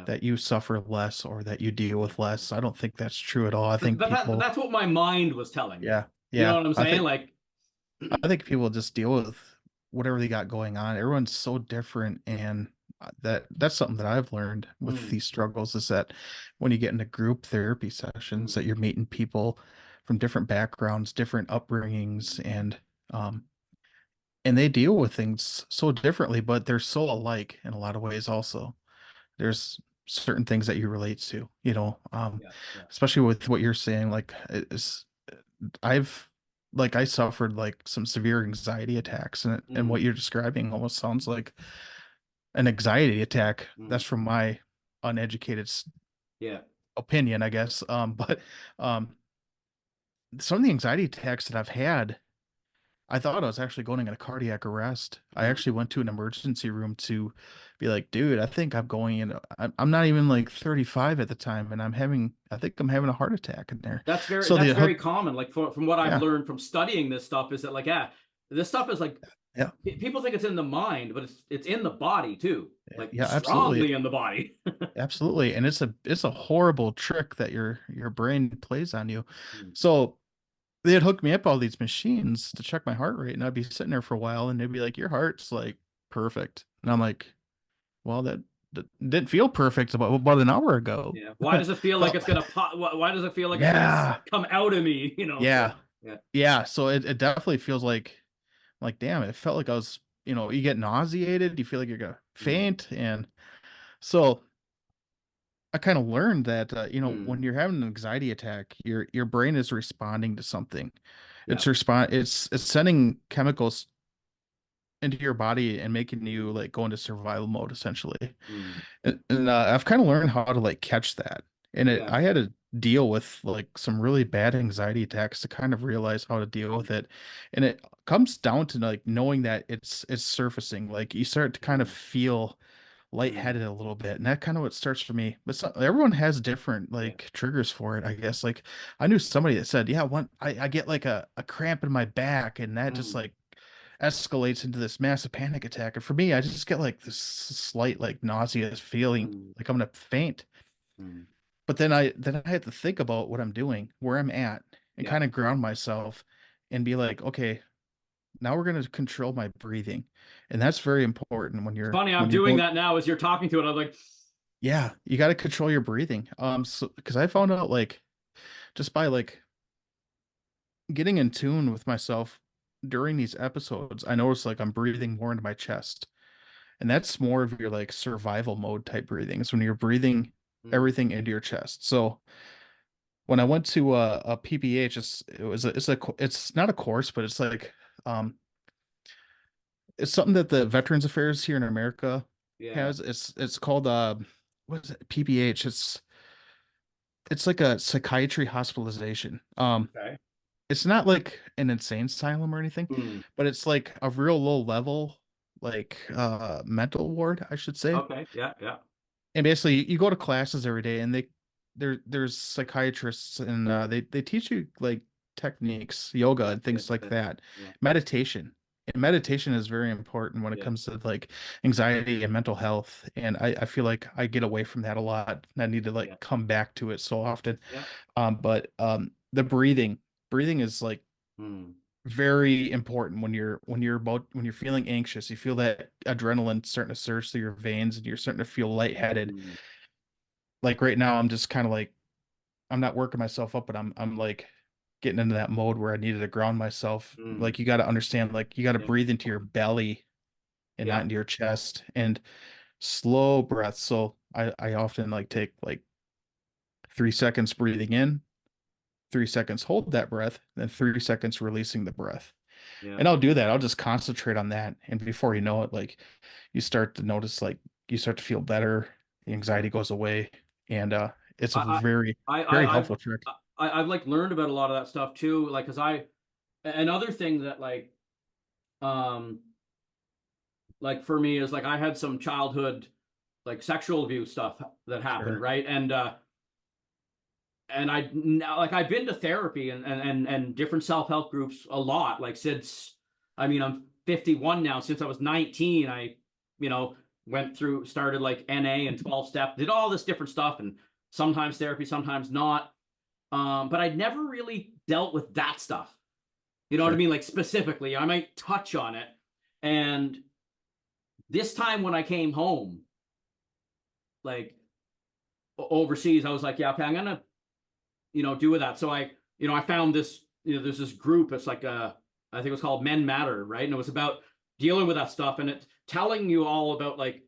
that you suffer less or that you deal with less. I don't think that's true at all. I think that's what my mind was telling me. Yeah. You know what I'm saying? I think people just deal with whatever they got going on. Everyone's so different, and that's something that I've learned with these struggles, is that when you get into group therapy sessions, that you're meeting people from different backgrounds, different upbringings, and they deal with things so differently, but they're so alike in a lot of ways. Also, there's certain things that you relate to, especially with what you're saying. Like, I suffered like some severe anxiety attacks, and what you're describing almost sounds like an anxiety attack. That's from my uneducated opinion, I guess. But some of the anxiety attacks that I've had, I thought I was actually going into cardiac arrest. I actually went to an emergency room to be like, dude, I think I'm going in. I'm not even like 35 at the time, and I think I'm having a heart attack in there. That's very common. Like, from what I've learned from studying this stuff, is that, like, this stuff is like, people think it's in the mind, but it's in the body too. Like, strongly absolutely. In the body. Absolutely. And it's a horrible trick that your brain plays on you. So they had hooked me up all these machines to check my heart rate, and I'd be sitting there for a while, and they'd be like, your heart's like perfect. And I'm like, well, that didn't feel perfect about an hour ago. Yeah. Why does it feel like it's gonna pop? Why does it feel like it's gonna come out of me? Yeah. So it definitely feels like damn, it felt like I was, you get nauseated, you feel like you're gonna faint. And so I kind of learned that, when you're having an anxiety attack, your brain is responding to something. It's sending chemicals into your body and making you like go into survival mode, essentially. And I've kind of learned how to like catch that. And Yeah. I had to deal with like some really bad anxiety attacks to kind of realize how to deal with it. And it comes down to like knowing that it's surfacing. Like you start to kind of feel lightheaded a little bit, and that kind of what starts for me. But everyone has different Yeah. like triggers for it, I guess. Like I knew somebody that said, yeah, I get like a cramp in my back, and that just like escalates into this massive panic attack. And for me, I just get like this slight like nauseous feeling, like I'm gonna faint. But then I had to think about what I'm doing, where I'm at, and Yeah. kind of ground myself and be like, okay, now we're going to control my breathing. And that's very important when It's you're funny, I'm when you're doing going, that now as you're talking to it. I'm like, yeah, you got to control your breathing. So because I found out like just by like getting in tune with myself during these episodes, I noticed like I'm breathing more into my chest. And that's more of your like survival mode type breathing. It's when you're breathing everything into your chest. So when I went to a PPH, it's not a course, but it's like um it's something that the Veterans Affairs here in America yeah. has. It's called what is it? PPH. It's like a psychiatry hospitalization. Okay. It's not like an insane asylum or anything, Mm. but it's like a real low level like mental ward, I should say. Okay. Yeah. Yeah. And basically you go to classes every day, and there's psychiatrists, and they teach you like techniques, yoga Yeah. and Yeah. things like Yeah. that, Yeah. meditation. And meditation is very important when it Yeah. comes to like anxiety and mental health, and I feel like I get away from that a lot, and I need to Yeah. like come back to it so often. Yeah. But the breathing is like Mm. very important when you're feeling anxious. You feel that adrenaline starting to surge through your veins, and you're starting to feel lightheaded. Mm. Like right now, I'm just kind of like I'm not working myself up, but I'm like getting into that mode where I needed to ground myself. Mm. Like you got to understand, like you got to Yeah. breathe into your belly and not Yeah. into your chest, and slow breaths. So I often like take like 3 seconds breathing in, 3 seconds hold that breath, then 3 seconds releasing the breath. Yeah. And I'll do that. I'll just concentrate on that. And before you know it, like you start to notice, like you start to feel better. The Yeah. anxiety goes away. And it's a I, very, very I, helpful trick. I've like learned about a lot of that stuff too. Like, cause another thing that um, like for me is like I had some childhood like sexual abuse stuff that happened, Sure. right? And I now like I've been to therapy and different self-help groups a lot. Like since, I mean, I'm 51 now. Since I was 19, I, you know, started like NA and 12 step, did all this different stuff, and sometimes therapy, sometimes not. But I'd never really dealt with that stuff. You know what I Sure. mean? Like specifically, I might touch on it. And this time when I came home, like overseas, I was like, yeah, okay, I'm gonna, do with that. So I found this, there's this group. It's like I think it was called Men Matter, right? And it was about dealing with that stuff, and it's telling you all about like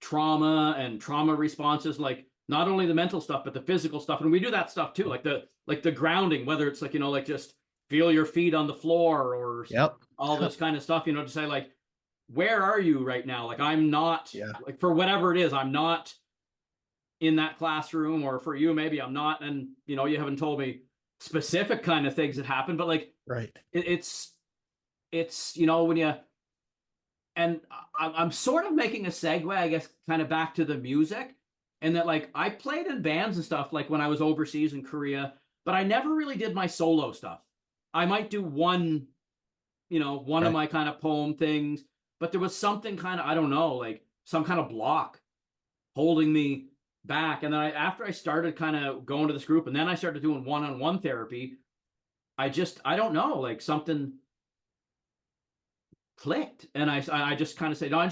trauma and trauma responses, like not only the mental stuff but the physical stuff. And we do that stuff too, like the grounding, whether it's like like just feel your feet on the floor or Yep. all this kind of stuff, to say like, where are you right now? Like I'm not, Yeah. like for whatever it is, I'm not in that classroom, or for you maybe I'm not, and you haven't told me specific kind of things that happen, but like Right. it's when you, and I'm sort of making a segue, I guess, kind of back to the music, and that like I played in bands and stuff like when I was overseas in Korea, but I never really did my solo stuff. I might do one of Right. my kind of poem things, but there was something kind of, I don't know, like some kind of block holding me back. And then after I started kind of going to this group, and then I started doing one-on-one therapy, I don't know, like something clicked, and I just kind of said, no, I'm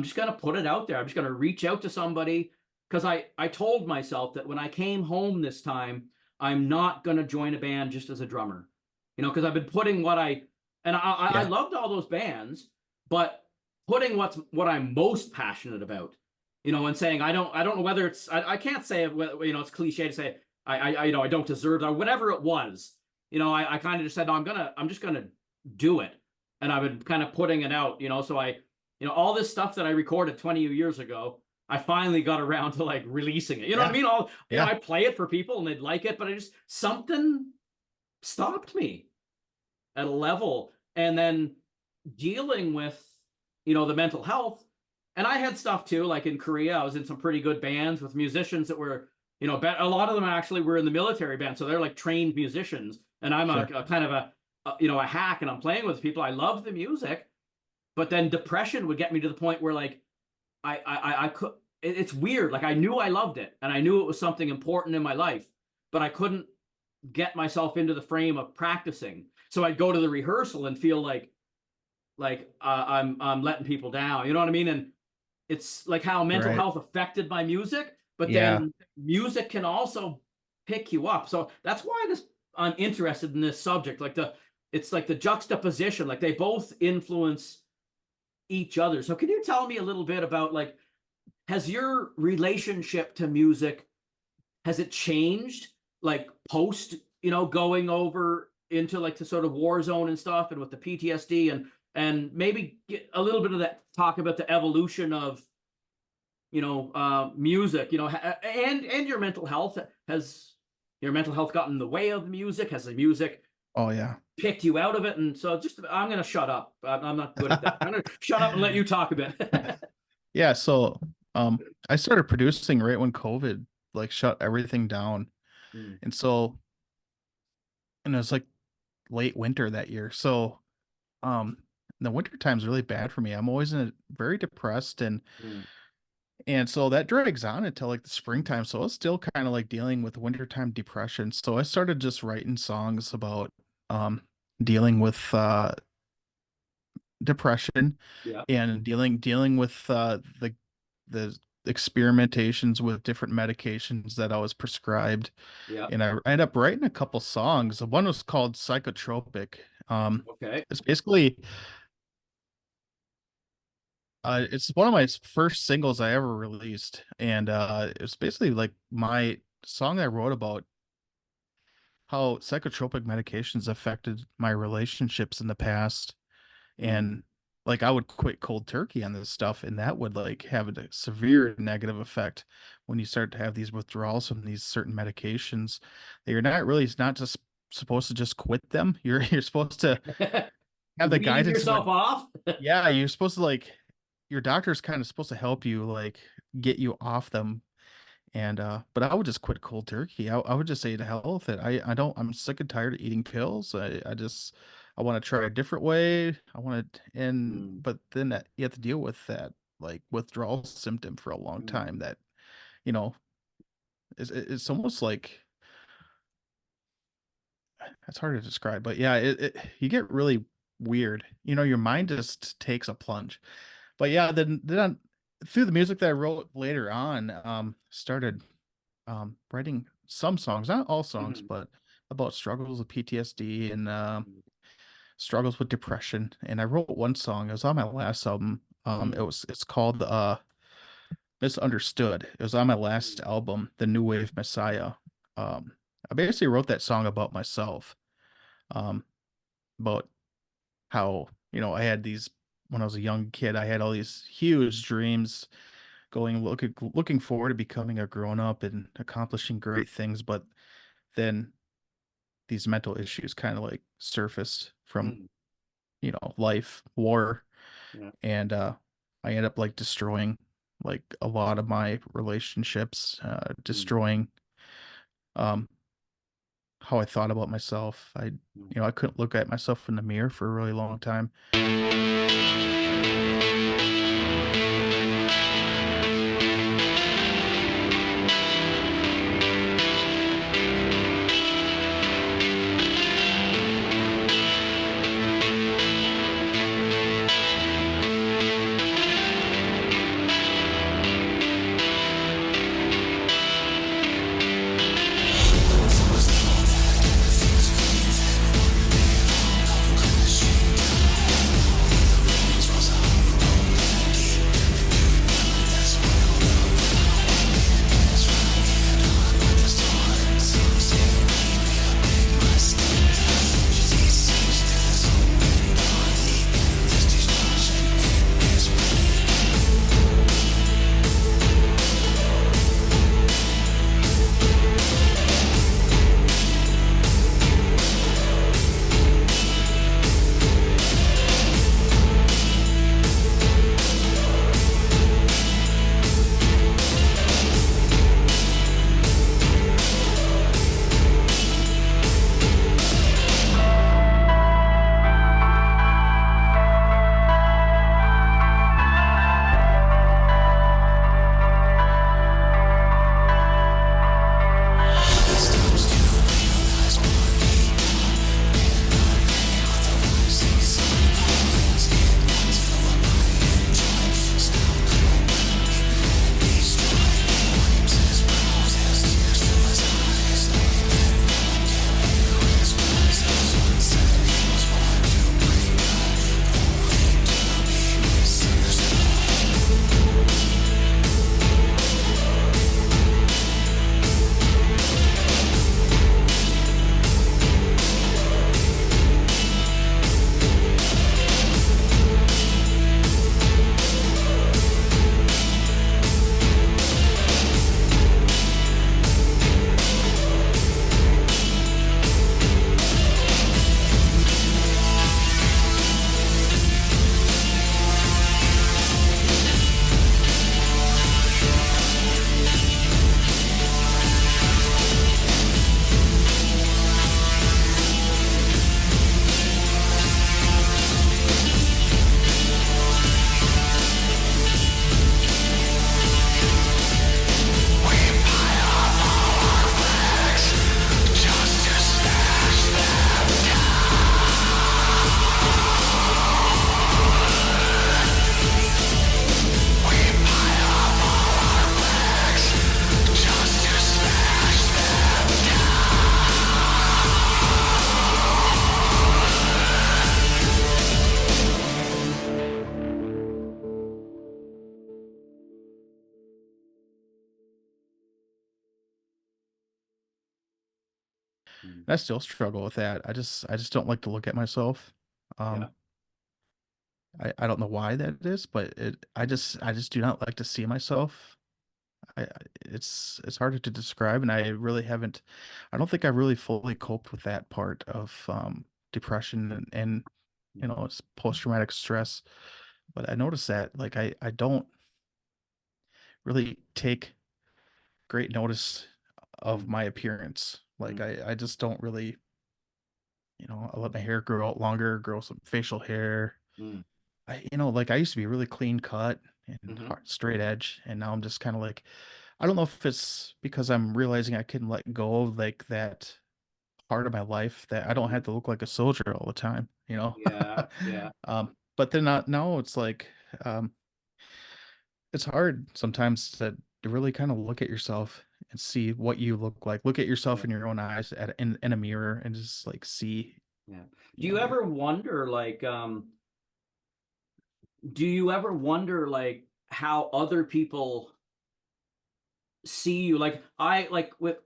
just gonna put it out there. I'm just gonna reach out to somebody, because I told myself that when I came home this time, I'm not gonna join a band just as a drummer, because I've been putting I Yeah. loved all those bands, but putting what I'm most passionate about, and saying I don't know whether I can't say it, it's cliche to say I don't deserve that, whatever it was, I kind of just said, no, I'm just gonna do it. And I've been kind of putting it out, so all this stuff that I recorded 20 years ago, I finally got around to like releasing it. You know what I mean? I play it for people and they'd like it, but something stopped me at a level. And then dealing with, the mental health. And I had stuff too, like in Korea, I was in some pretty good bands with musicians that were, a lot of them actually were in the military band. So they're like trained musicians. And I'm a kind of a hack, and I'm playing with people. I love the music, but then depression would get me to the point where like, I could, it's weird. Like I knew I loved it and I knew it was something important in my life, but I couldn't get myself into the frame of practicing. So I'd go to the rehearsal and feel like I'm letting people down. You know what I mean? And it's like how mental health affected my music, but then music can also pick you up. So that's why I'm interested in this subject. Like it's like the juxtaposition, like they both influence each other. So can you tell me a little bit about like, has your relationship to music, has it changed like post, going over into like the sort of war zone and stuff, and with the PTSD, and maybe get a little bit of that, talk about the evolution of, music, and your mental health. Has your mental health gotten in the way of the music? Has the music picked you out of it? And so I'm going to shut up. I'm not good at that. I'm going to shut up and let you talk a bit. Yeah. So, I started producing right when COVID like shut everything down. And so, and it was like late winter that year. So, the winter time's really bad for me. I'm always very depressed, and so that drags on until like the springtime. So I was still kind of like dealing with wintertime depression. So I started just writing songs about dealing with depression and dealing with the experimentations with different medications that I was prescribed. And I ended up writing a couple songs. One was called Psychotropic. It's basically it's one of my first singles I ever released, and it's basically like my song I wrote about how psychotropic medications affected my relationships in the past. And like I would quit cold turkey on this stuff, and that would like have a severe negative effect when you start to have these withdrawals from these certain medications that you're not just supposed to just quit them. You're supposed to have the guidance yourself off. Yeah, you're supposed to like, your doctor's kind of supposed to help you like get you off them. And but I would just quit cold turkey. I would just say to hell with it. I'm sick and tired of eating pills. I want to try a different way. I want to, but then you have to deal with that like withdrawal symptom for a long time that, it's almost like, it's hard to describe, but yeah, you get really weird. Your mind just takes a plunge. But yeah, then through the music that I wrote later on, started writing some songs, not all songs, but about struggles with PTSD and struggles with depression. And I wrote one song. It was on my last album. It's called Misunderstood. It was on my last album, The New Wave Messiah. I basically wrote that song about myself, about how, I had these, when I was a young kid, I had all these huge dreams looking forward to becoming a grown up and accomplishing great things. But then these mental issues kind of like surfaced from, life, war. And I ended up like destroying like a lot of my relationships, destroying how I thought about myself. I couldn't look at myself in the mirror for a really long time. Mm. I still struggle with that. I just don't like to look at myself. Yeah. I don't know why that is, but I just do not like to see myself. It's harder to describe, and I really haven't. I don't think I really fully coped with that part of depression and you know, it's post-traumatic stress. But I noticed that like I don't really take great notice of Mm. my appearance. Like Mm. I just don't really, you know, I let my hair grow out longer, grow some facial hair. Mm. You know, like I used to be really clean cut and Mm-hmm. straight edge, and now I'm just kind of like, I don't know if it's because I'm realizing I can let go of like that part of my life that I don't Mm. have to look like a soldier all the time, you know? Yeah. Yeah. But then not now it's like, um, it's hard sometimes to really kind of look at yourself and see what you look like. Look at yourself Yeah. in your own eyes in a mirror and just like see, Yeah. you Do you know, ever wonder, like, do you ever wonder, like, how other people see you? Like, I like with,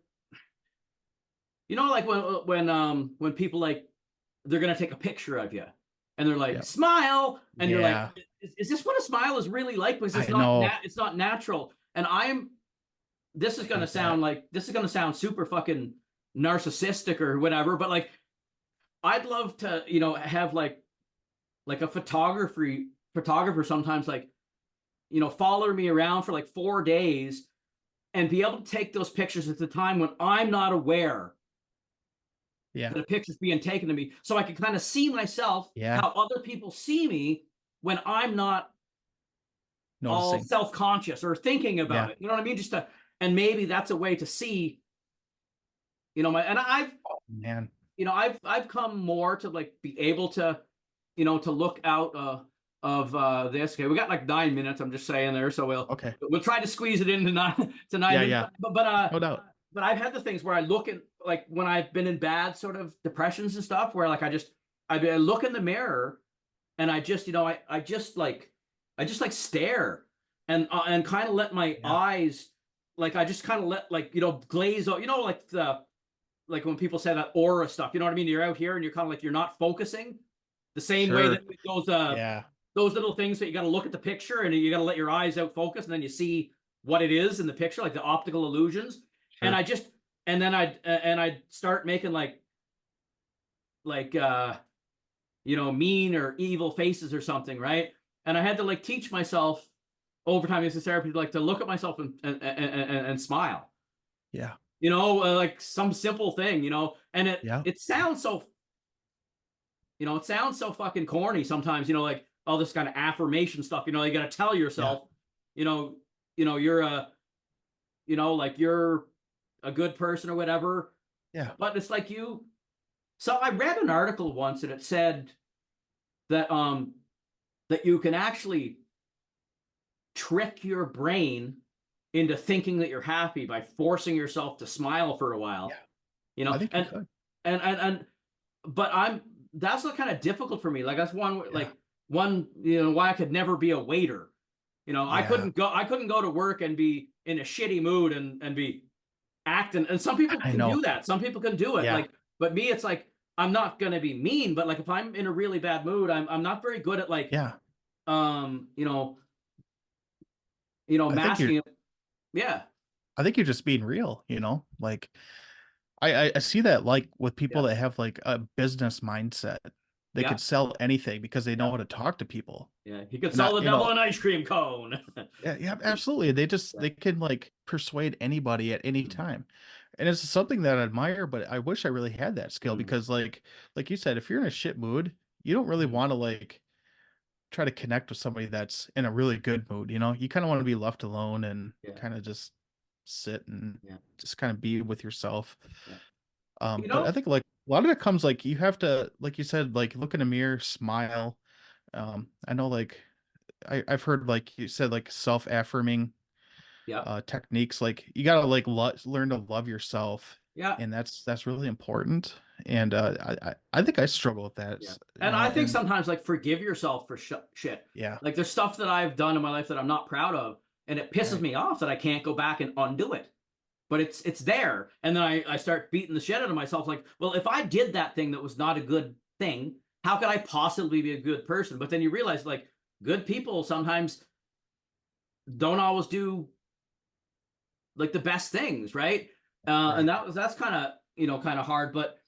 like when people like they're gonna take a picture of you, and they're like, yeah, smile, and you're like, yeah, is this what a smile is really like? Because I know. it's not natural. And this is I gonna hate that. sound like this is gonna sound super fucking narcissistic or whatever, but like I'd love to, have like a photographer sometimes like, follow me around for like 4 days and be able to take those pictures at the time when I'm not aware Yeah, that a picture's being taken of me, so I can kind of see myself yeah, how other people see me when I'm not all noticing. self-conscious or thinking about Yeah, it. You know what I mean? And maybe that's a way to see, and man. I've come more to like be able to, to look out of this. Okay, we got like 9 minutes. I'm just saying there, so Okay. we'll try to squeeze it into nine Yeah, minutes. yeah. No doubt. But I've had the things where I look at like when I've been in bad sort of depressions and stuff, where like I look in the mirror and I just I just like stare and kind of let my Yeah, eyes like I just kind of let like glaze out, like the like when people say that aura stuff, you know what I mean? You're out here and you're kind of like you're not focusing the same way that sure. Yeah, those little things that you got to look at the picture and you got to let your eyes out focus and then you see what it is in the picture, like the optical illusions. And sure. I'd start making like mean or evil faces or something, right? And I had to like teach myself over time as a therapy to like to look at myself and smile, Yeah, like some simple thing, and yeah, it sounds so, it sounds so fucking corny sometimes, like all this kind of affirmation stuff, you got to tell yeah, yourself, you know, you're like you're a good person or whatever. yeah, But it's like so I read an article once and it said that that you can actually trick your brain into thinking that you're happy by forcing yourself to smile for a while, yeah. I think you and could. and but that's not kind of difficult for me. Like that's Yeah, one why I could never be a waiter. yeah. I couldn't go to work and be in a shitty mood and be acting. And some people I can know. do that. Some people can do it. Yeah, Like, but me, it's like I'm not gonna be mean. But like if I'm in a really bad mood, I'm not very good at like yeah. um you know I think you're masking it. Yeah, I think you're just being real, you know? Like I see that like with people yeah, that have like a business mindset. They yeah, could sell anything because they know yeah, how to talk to people. yeah. He could And sell not, the you devil know, an ice cream cone. yeah, yeah, absolutely. Yeah. They can like persuade anybody at any Mm, time. And it's something that I admire, but I wish I really had that skill mm, because like you said, if you're in a shit mood, you don't really mm. want to like try to connect with somebody that's in a really good mood, you know? You kind of want to be left alone and Yeah, kind of just sit and yeah, just kind of be with yourself. yeah. But I think like a lot of it comes like you have to, like you said, like look in a mirror, smile. I know like I've heard like you said like self-affirming Yeah, techniques. Like you gotta like learn to love yourself, yeah, and that's really important. And I think I struggle with that, yeah. you And know. I think And sometimes like forgive yourself for shit. yeah, Like there's stuff that I've done in my life that I'm not proud of, and it pisses right, me off that I can't go back and undo it. but it's there. And then I start beating the shit out of myself. Like, well, if I did that thing that was not a good thing, how could I possibly be a good person? But then you realize, like, good people sometimes don't always do like the best things, right? Right. And that's kind of, kind of hard. But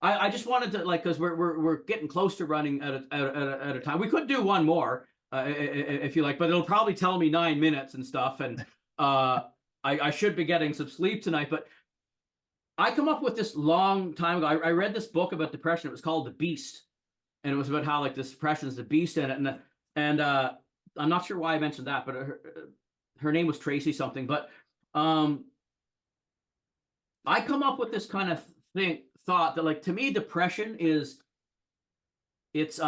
I just wanted to, like, because we're getting close to running at a time. We could do one more if you like, but it'll probably tell me 9 minutes and stuff. And I should be getting some sleep tonight. But I come up with this long time ago. I read this book about depression. It was called The Beast, and it was about how, like, this depression is the beast in it. And I'm not sure why I mentioned that, but her name was Tracy something. But I come up with this kind of thought that, like, to me, depression is it's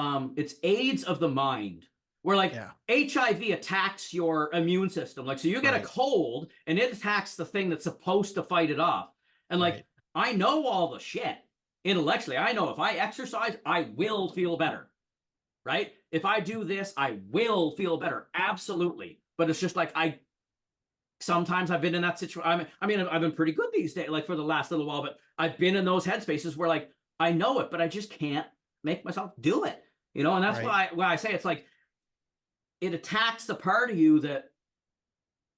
AIDS of the mind, where, like, HIV attacks your immune system. Like, so you get a cold and it attacks the thing that's supposed to fight it off. And, like, I know all the shit intellectually. I know if I exercise, I will feel better, right? If I do this, I will feel better. Absolutely. But it's just like, sometimes I've been in that situation. I mean, I've been pretty good these days, like, for the last little while, but I've been in those headspaces where, like, I know it, but I just can't make myself do it, and that's why I say it's like, it attacks the part of you that,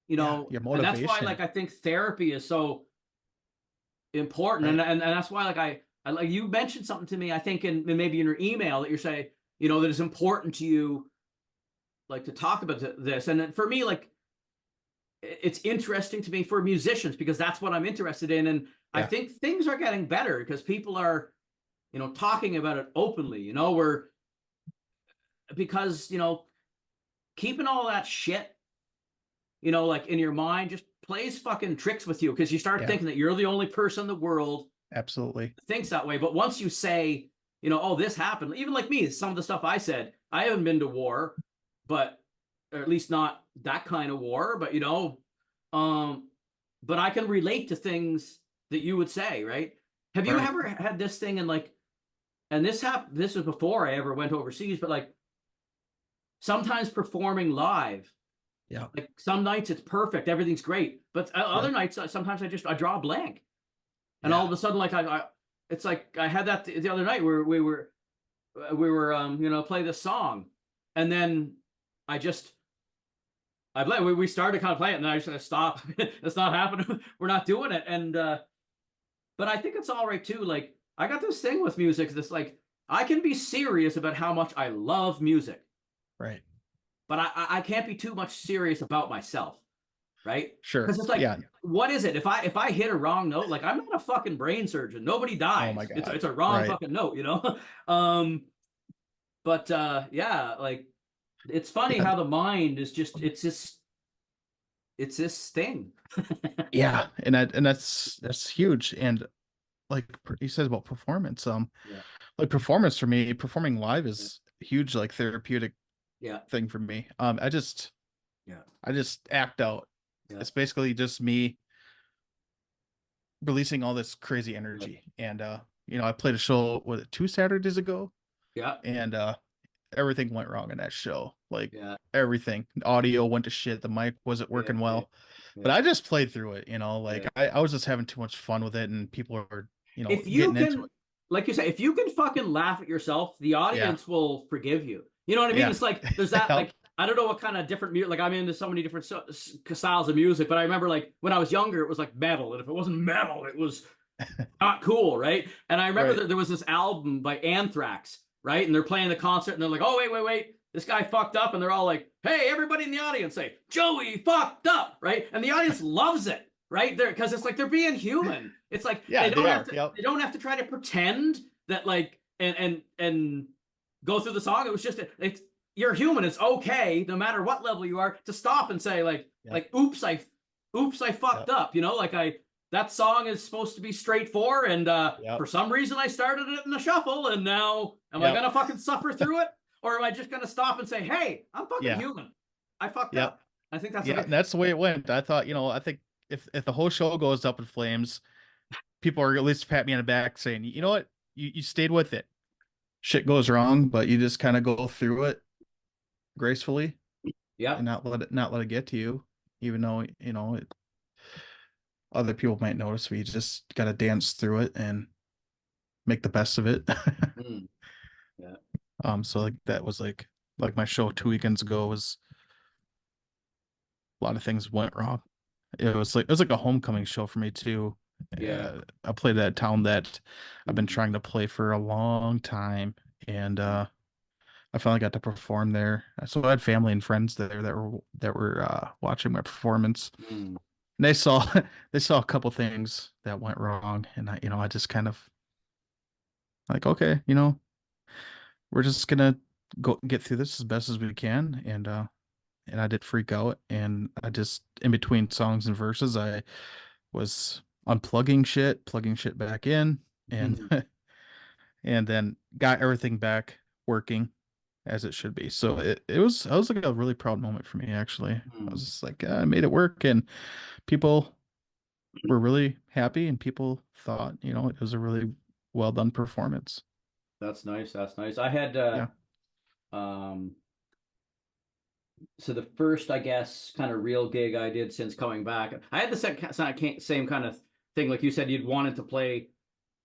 your and motivation. that's why, like, I think therapy is so important. And that's why, like, I like, you mentioned something to me, I think, maybe in your email, that you're saying, that it's important to you, like, to talk about this. And for me, like, it's interesting to me for musicians, because that's what I'm interested in. And I think things are getting better because people are, talking about it openly, because, keeping all that shit, like, in your mind just plays fucking tricks with you, because you start thinking that you're the only person in the world absolutely thinks that way. But once you say, oh, this happened, even like me, some of the stuff I said, I haven't been to war, or at least not that kind of war, but, but I can relate to things that you would say, right? Have you ever had this thing, and, like, and this was before I ever went overseas, but, like, sometimes performing live, like, some nights it's perfect, everything's great, but other nights, sometimes I draw a blank, and all of a sudden, like, it's like I had that the other night where we were play this song, and then we started kind of playing it, and then I just said, stop. It's not happening. We're not doing it. And but I think it's all right too. Like, I got this thing with music, this, like, I can be serious about how much I love music, right, but I can't be too much serious about myself, right? sure, because it's like, what is it if I hit a wrong note? Like, I'm not a fucking brain surgeon, nobody dies. Oh my God. It's a wrong fucking note, but like, it's funny how the mind is just, it's this thing. And that's huge. And, like he says about performance, like, performance for me, performing live is huge, like, therapeutic thing for me. I just act out. It's basically just me releasing all this crazy energy. And I played a show, was it 2 Saturdays ago? And everything went wrong in that show. Like, everything. Audio went to shit. The mic wasn't working well. But I just played through it, like, I was just having too much fun with it, and people are, if you getting into can, it. like you say, if you can fucking laugh at yourself, the audience will forgive you. You know what I mean? It's like, there's that, like, I don't know what kind of different music, like, I'm into so many different styles of music, but I remember, like, when I was younger, it was like metal, and if it wasn't metal, it was not cool, right? And I remember that there was this album by Anthrax, right? And they're playing the concert, and they're like, oh, wait, this guy fucked up, and they're all like, hey, everybody in the audience say, Joey fucked up, right? And the audience loves it, right? Because it's like, they're being human. It's like, they don't have to try to pretend that, like, and go through the song. It was just, you're human. It's okay, no matter what level you are, to stop and say, like, oops, I fucked up. Like, that song is supposed to be straightforward, and for some reason I started it in a shuffle, and now am I gonna fucking suffer through it, or am I just gonna stop and say, hey, I'm fucking human, I fucked up? I think that's that's the way it went. I thought, I think if the whole show goes up in flames, people are at least pat me on the back saying, you know what, you stayed with it. Shit goes wrong, but you just kind of go through it gracefully, and not let it get to you. even though, other people might notice. We just got to dance through it and make the best of it. Yeah. So like that was like my show 2 weekends ago was a lot of things went wrong. It was like a homecoming show for me too. Yeah. I played at a town that I've been trying to play for a long time, and I finally got to perform there. So I had family and friends there that were watching my performance. And they saw a couple things that went wrong, and I just kind of like, okay, we're just gonna go get through this as best as we can, and I did freak out, and I just in between songs and verses I was unplugging shit, plugging shit back in, and and then got everything back working as it should be. So it was like a really proud moment for me, actually. I was just like, I made it work, and people were really happy, and people thought, it was a really well done performance. That's nice. That's nice. I had so the first, I guess, kind of real gig I did since coming back, I had the same kind of thing, like you said, you'd wanted to play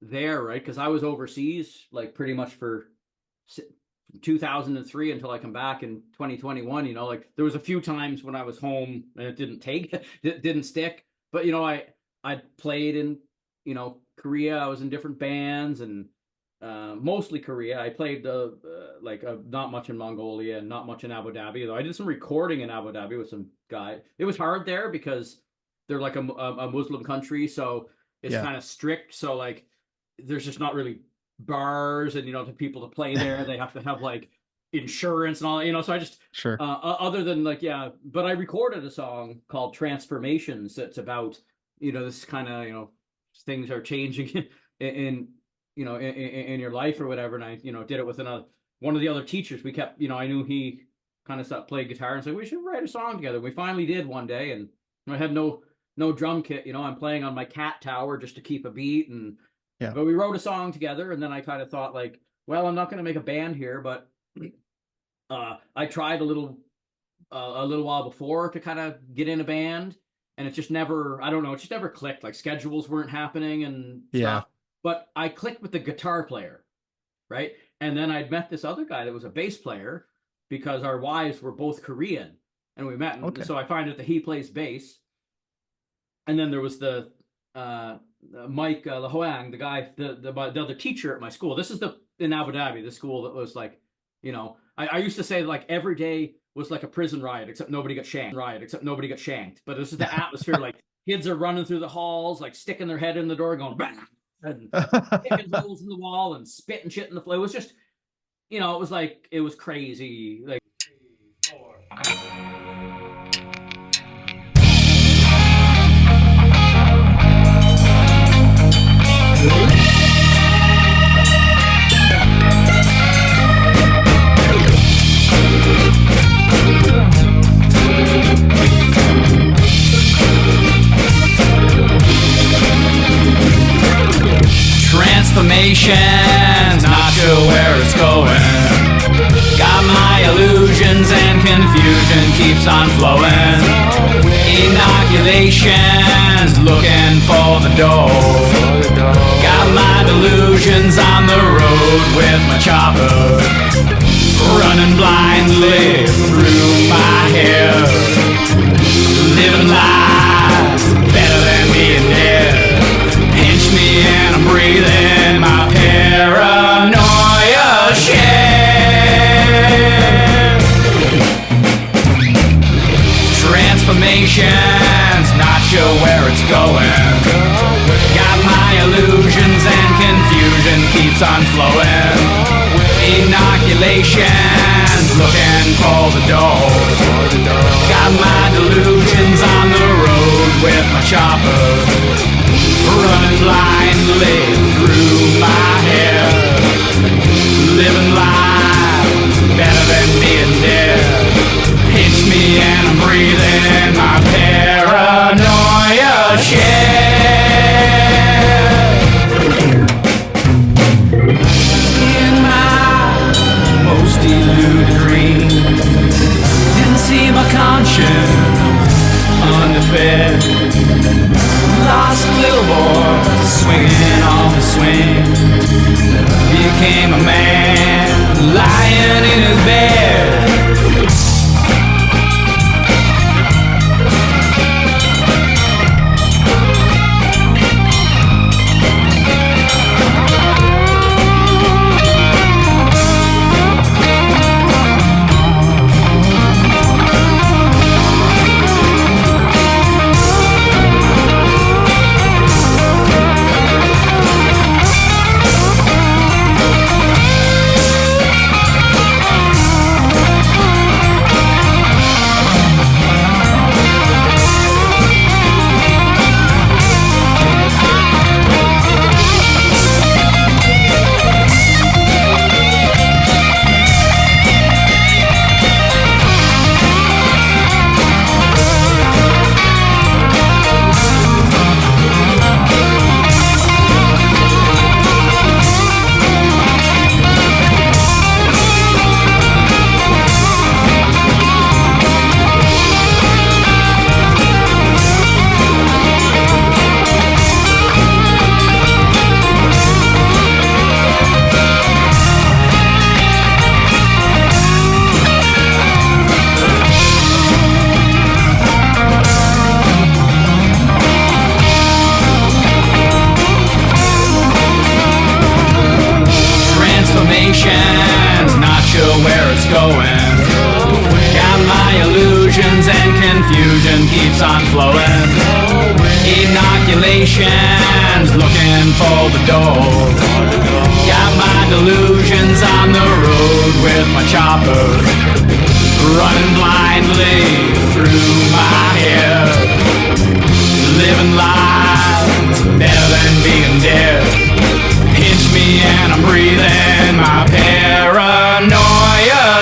there, right? Because I was overseas, like pretty much for 2003 until I come back in 2021. Like there was a few times when I was home and it didn't stick. But I played in Korea. I was in different bands, and mostly Korea. I played not much in Mongolia and not much in Abu Dhabi, though I did some recording in Abu Dhabi with some guy. It was hard there because they're like a Muslim country, so it's kind of strict. So like there's just not really bars, and the people to play there, they have to have like insurance and all, so I just other than but I recorded a song called Transformations that's about this kind of things are changing in your life or whatever. And I did it with one of the other teachers. We kept I knew he kind of stopped playing guitar and said we should write a song together. We finally did one day, and I had no drum kit. I'm playing on my cat tower just to keep a beat, and but we wrote a song together. And then I kind of thought like, well, I'm not going to make a band here, but I tried a little while before to kind of get in a band, and it just never, I don't know, it just never clicked. Like schedules weren't happening and stuff. But I clicked with the guitar player, right? And then I'd met this other guy that was a bass player because our wives were both Korean, and we met. Okay. So I find out that he plays bass. And then there was the Mike Lahoang, the guy, the other teacher at my school. This is in Abu Dhabi, the school that was like, I used to say like every day was like a prison riot, except nobody got shanked. But this is the atmosphere, like kids are running through the halls, like sticking their head in the door, going bang, and kicking holes in the wall and spitting shit in the floor. It was just, it was like, it was crazy. Like 3, 4. Transformations, not sure where it's going. Got my illusions and confusion keeps on flowing. Inoculations, looking for the door. Got my delusions on the road with my chopper, running blindly through my head. Living life better than being dead. Pinch me and I'm breathing my paranoia shit. Transformations, not sure where it's going. Got my illusions and confusion keeps on flowing. Inoculations, looking for the door. Got my delusions on the road with my chopper, running blindly through my head. Living life better than being dead. Pinch me and I'm breathing my paranoia shit. In my most deluded dream, didn't see my conscience laying in his bed. Not sure where it's going. Got my illusions and confusion keeps on flowing. Inoculations looking for the door. Got my delusions on the road with my chopper, running blindly through my head. Living lives better than being dead. Pinch me and I'm breathing my paranoia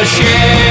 shit.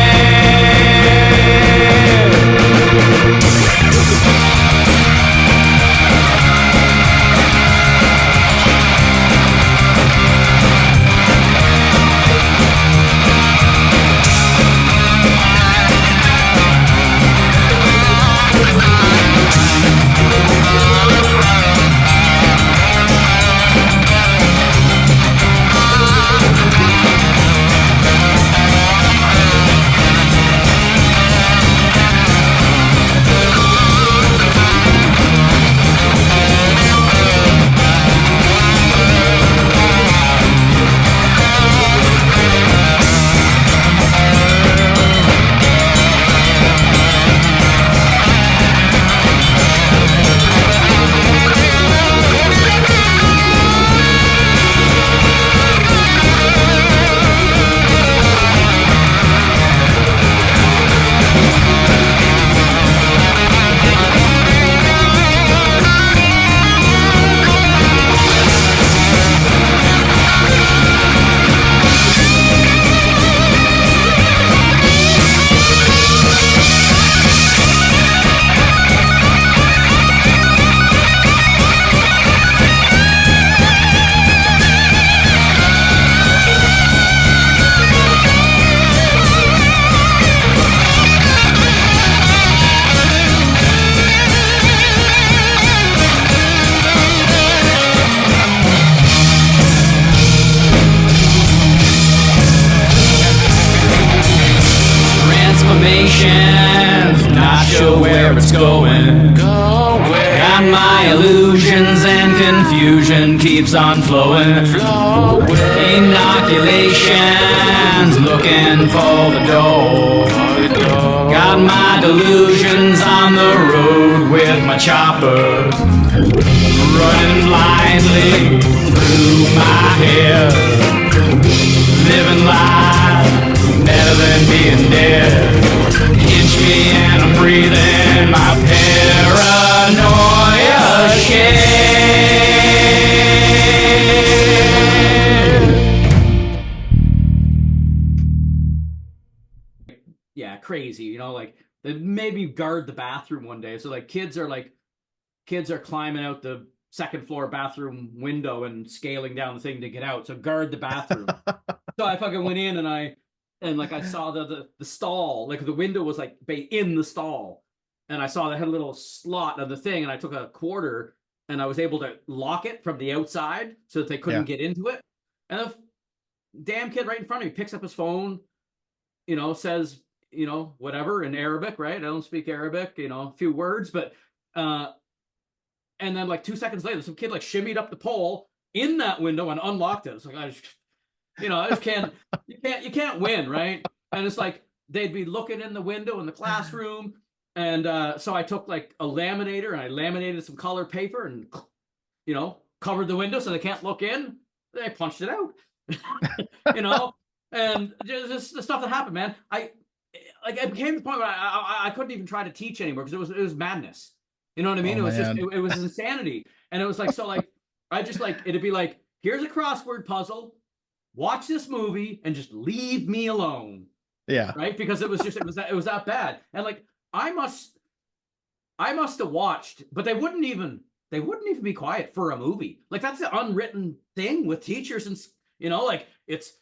Not sure where it's going. Got my illusions and confusion keeps on flowing. Inoculations looking for the door. Got my delusions on the road with my chopper, running blindly through my head. Living life better than being dead. Pinch me and I'm breathing my paranoia shit. Yeah, crazy. You know, like they made me guard the bathroom one day. So like kids are climbing out the second floor bathroom window and scaling down the thing to get out. So guard the bathroom. So I fucking went in and I saw the stall, like the window was like in the stall, and I saw they had a little slot of the thing, and I took a quarter and I was able to lock it from the outside so that they couldn't get into it. And the damn kid right in front of me picks up his phone, says, whatever in Arabic, right? I don't speak Arabic, a few words, but and then like 2 seconds later, some kid like shimmied up the pole in that window and unlocked it. It's like I just can't. You can't win, right? And it's like they'd be looking in the window in the classroom, and so I took like a laminator and I laminated some colored paper and covered the window so they can't look in. They punched it out, and just the stuff that happened, man. It became the point where I couldn't even try to teach anymore because it was madness. You know what I mean? Oh, it was man. just it was insanity, and it was like I just it'd be like, here's a crossword puzzle, watch this movie, and just leave me alone. Yeah. Right? Because it was that bad, and like I must have watched, but they wouldn't even be quiet for a movie. Like that's the unwritten thing with teachers, and like it's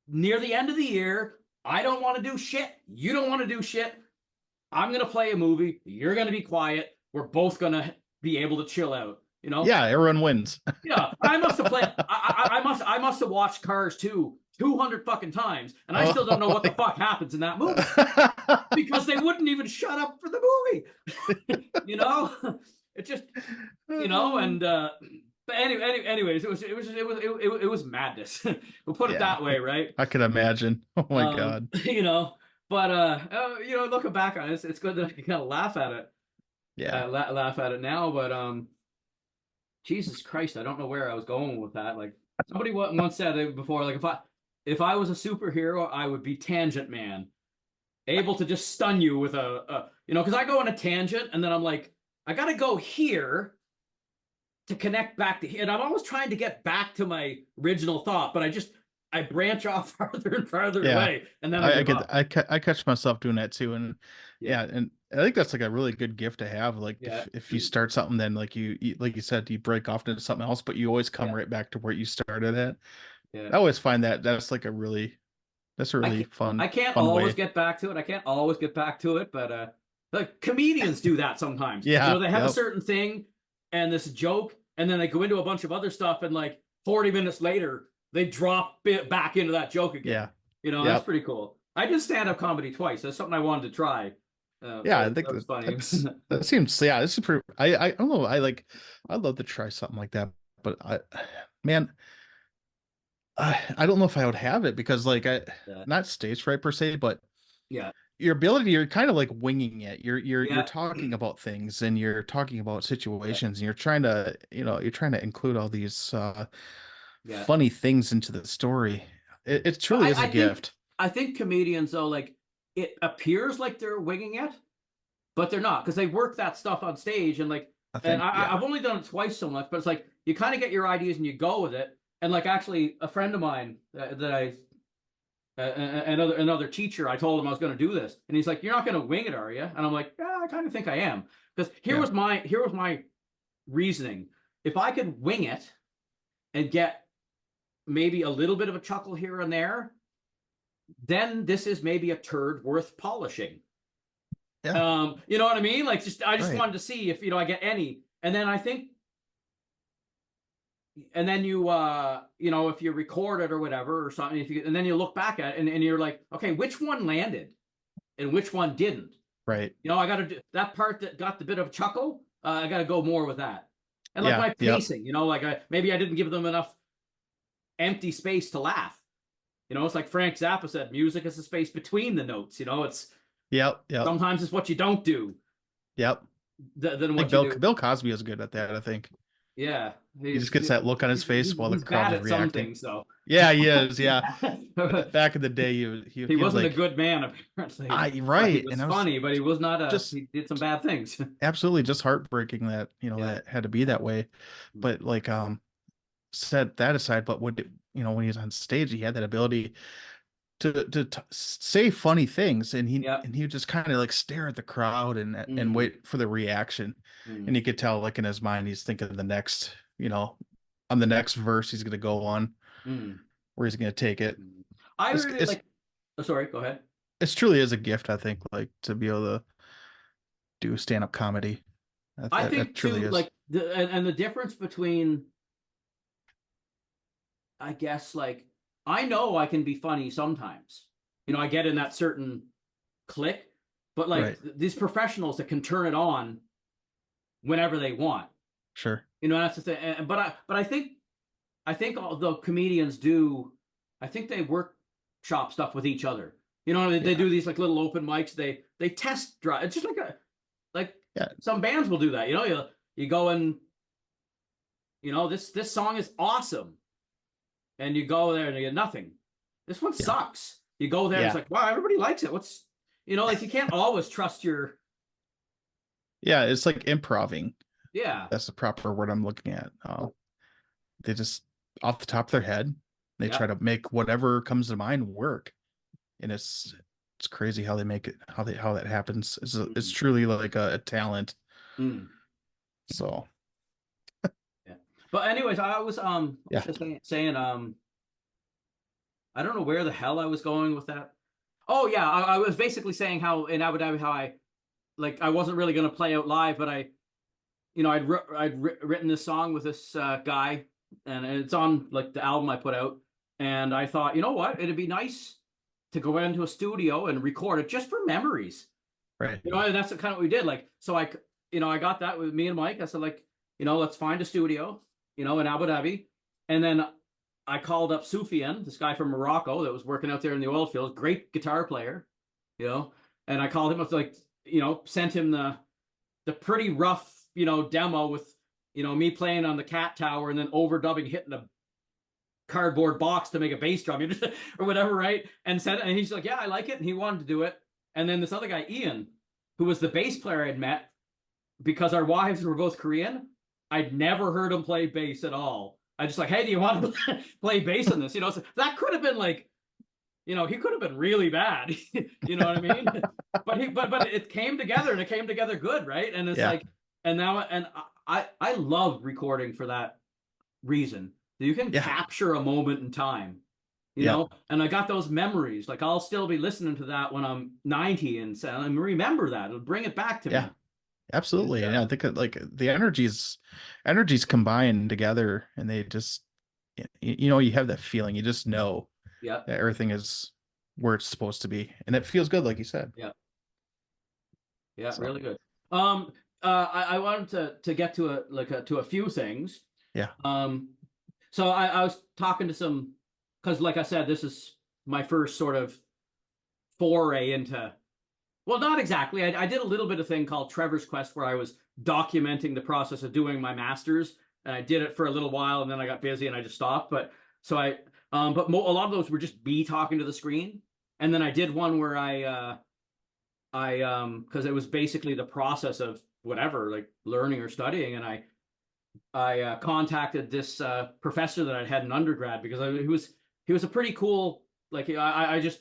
near the end of the year. I don't want to do shit. You don't want to do shit. I'm going to play a movie. You're going to be quiet. We're both going to be able to chill out, Yeah, everyone wins. Yeah, I must have played. I must have watched Cars 2 200 fucking times, and I still don't know what the fuck happens in that movie because they wouldn't even shut up for the movie. It just and but anyways, it was madness. We'll put it that way, right? I can imagine. Oh my God. But looking back on it, it's good that I can kind of laugh at it. Yeah. Laugh at it now, but Jesus Christ, I don't know where I was going with that. Like somebody once said it before, like if I was a superhero, I would be Tangent Man, able to just stun you with because I go on a tangent and then I'm like, I gotta go here to connect back to here, and I'm always trying to get back to my original thought, but I branch off farther and farther away, and then I catch myself doing that too, and and I think that's like a really good gift to have. Like if you start something, then like you like you said, you break off into something else, but you always come right back to where you started at. Yeah. I always find that's like a really fun. I can't fun always way. get back to it. I can't always get back to it, but like comedians do that sometimes. Yeah, they have a certain thing and this joke, and then they go into a bunch of other stuff, and like 40 minutes later, they drop it back into that joke again. Yeah. That's pretty cool. I did stand-up comedy twice. That's something I wanted to try. I think that's funny. That seems, this is pretty, I don't know. I'd love to try something like that, but I don't know if I would have it because not stage fright per se, but your ability, you're kind of like winging it. You're talking about things and you're talking about situations and you're trying to include all these funny things into the story. It truly is a gift. I think comedians though, like it appears like they're winging it, but they're not, because they work that stuff on stage, and I've only done it twice so much, but it's like you kind of get your ideas and you go with it. And like actually a friend of mine another teacher, I told him I was going to do this, and he's like, "You're not going to wing it, are you?" And I'm like, "Yeah, I kind of think I am." Because here was my reasoning. If I could wing it and get maybe a little bit of a chuckle here and there, then this is maybe a turd worth polishing. Yeah. You know what I mean? Like I just wanted to see if I get any. And then I think, and then you if you record it or whatever or something, and then you look back at it and you're like, okay, which one landed and which one didn't? Right. I got to do that part that got the bit of chuckle. I got to go more with that. And like my pacing, maybe I didn't give them enough empty space to laugh. It's like Frank Zappa said, music is the space between the notes. It's sometimes it's what you don't do. Yep. Then what you do. Bill Cosby is good at that, I think. Yeah. He just gets that look on his face while the crowd is reacting. Some things, though. Yeah, he is. Yeah. Back in the day, he wasn't a good man, apparently. Right. He was funny, but he was not he did some bad things. Absolutely, just heartbreaking that that had to be that way. But set that aside, but when he's on stage, he had that ability to say funny things, and he would just kind of stare at the crowd and wait for the reaction, and you could tell in his mind he's thinking of the next on the next verse he's going to go on, where he's going to take it. I really like. Oh, sorry, go ahead. It truly is a gift, I think, to be able to do stand-up comedy. I think truly too, and the difference between, I guess, I know I can be funny sometimes. I get in that certain click, but like Right. these professionals that can turn it on whenever they want. Sure. That's the thing. But I think although comedians do, I think they workshop stuff with each other. They Yeah. do these like little open mics. They test drive. It's just like Yeah. some bands will do that. You go and this song is awesome, and you go there and you get nothing. This one Yeah. sucks. You go there, it's Yeah. like, wow, everybody likes it. Like you can't always trust your. Yeah. It's like improving. Yeah. That's the proper word I'm looking at. They just off the top of their head, they Yeah. try to make whatever comes to mind work, and it's crazy how they make it, how that happens. It's truly like a talent. Mm. So Yeah. But anyways, I was yeah. just saying I don't know where the hell I was going with that. Oh yeah, I was basically saying how in Abu Dhabi how I wasn't really going to play out live, but I'd written this song with this guy, and it's on like the album I put out, and I thought, you know what, it'd be nice to go into a studio and record it just for memories. Right. And that's kind of what we did. Like, so I got that with me and Mike. I said, like, let's find a studio, in Abu Dhabi. And then I called up Soufiane, this guy from Morocco that was working out there in the oil fields, great guitar player, and I called him, I was like, sent him the pretty rough, demo with, me playing on the cat tower and then overdubbing, hitting a cardboard box to make a bass drum or whatever, right? And he's like, yeah, I like it. And he wanted to do it. And then this other guy, Ian, who was the bass player I'd met, because our wives were both Korean, I'd never heard him play bass at all. I just like, hey, do you want to play bass on this? So that could have been like, he could have been really bad. You know what I mean? but it came together, and it came together good, right? And it's like, and now, and I love recording for that reason. You can capture a moment in time, and I got those memories. Like I'll still be listening to that when I'm 90 and remember that. It'll bring it back to me. Absolutely. And I think like the energies combined together, and they just, you have that feeling, you just know that everything is where it's supposed to be, and it feels good, like you said. So. Really good. I wanted to get to a few things. So I was talking to some, because like I said, this is my first sort of foray into, well, not exactly. I did a little bit of thing called Trevor's Quest, where I was documenting the process of doing my master's, and I did it for a little while, and then I got busy and I just stopped. But so a lot of those were just me talking to the screen, and then I did one where I because it was basically the process of whatever, like learning or studying, and I contacted this professor that I had in undergrad, because he was a pretty cool, like I just,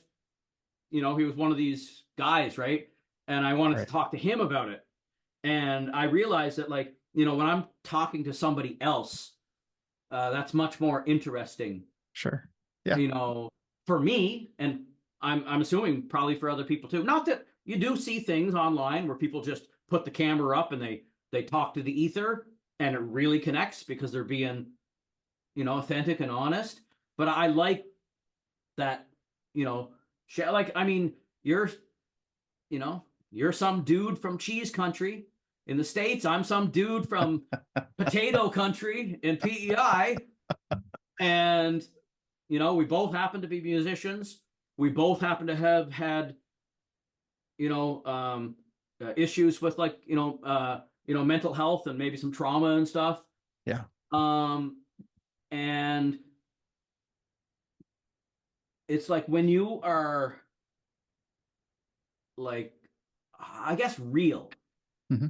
he was one of these guys, right? And I wanted to talk to him about it. And I realized that, like, when I'm talking to somebody else, that's much more interesting. Sure. Yeah. For me, and I'm assuming probably for other people too. Not that you do see things online where people just put the camera up and they talk to the ether, and it really connects because they're being, authentic and honest. But I like that, like, I mean, you're some dude from cheese country in the States. I'm some dude from potato country in PEI. And, we both happen to be musicians. We both happen to have had, issues with, like, mental health and maybe some trauma and stuff. Yeah. And it's like when you are, like, I guess, real. Mm-hmm.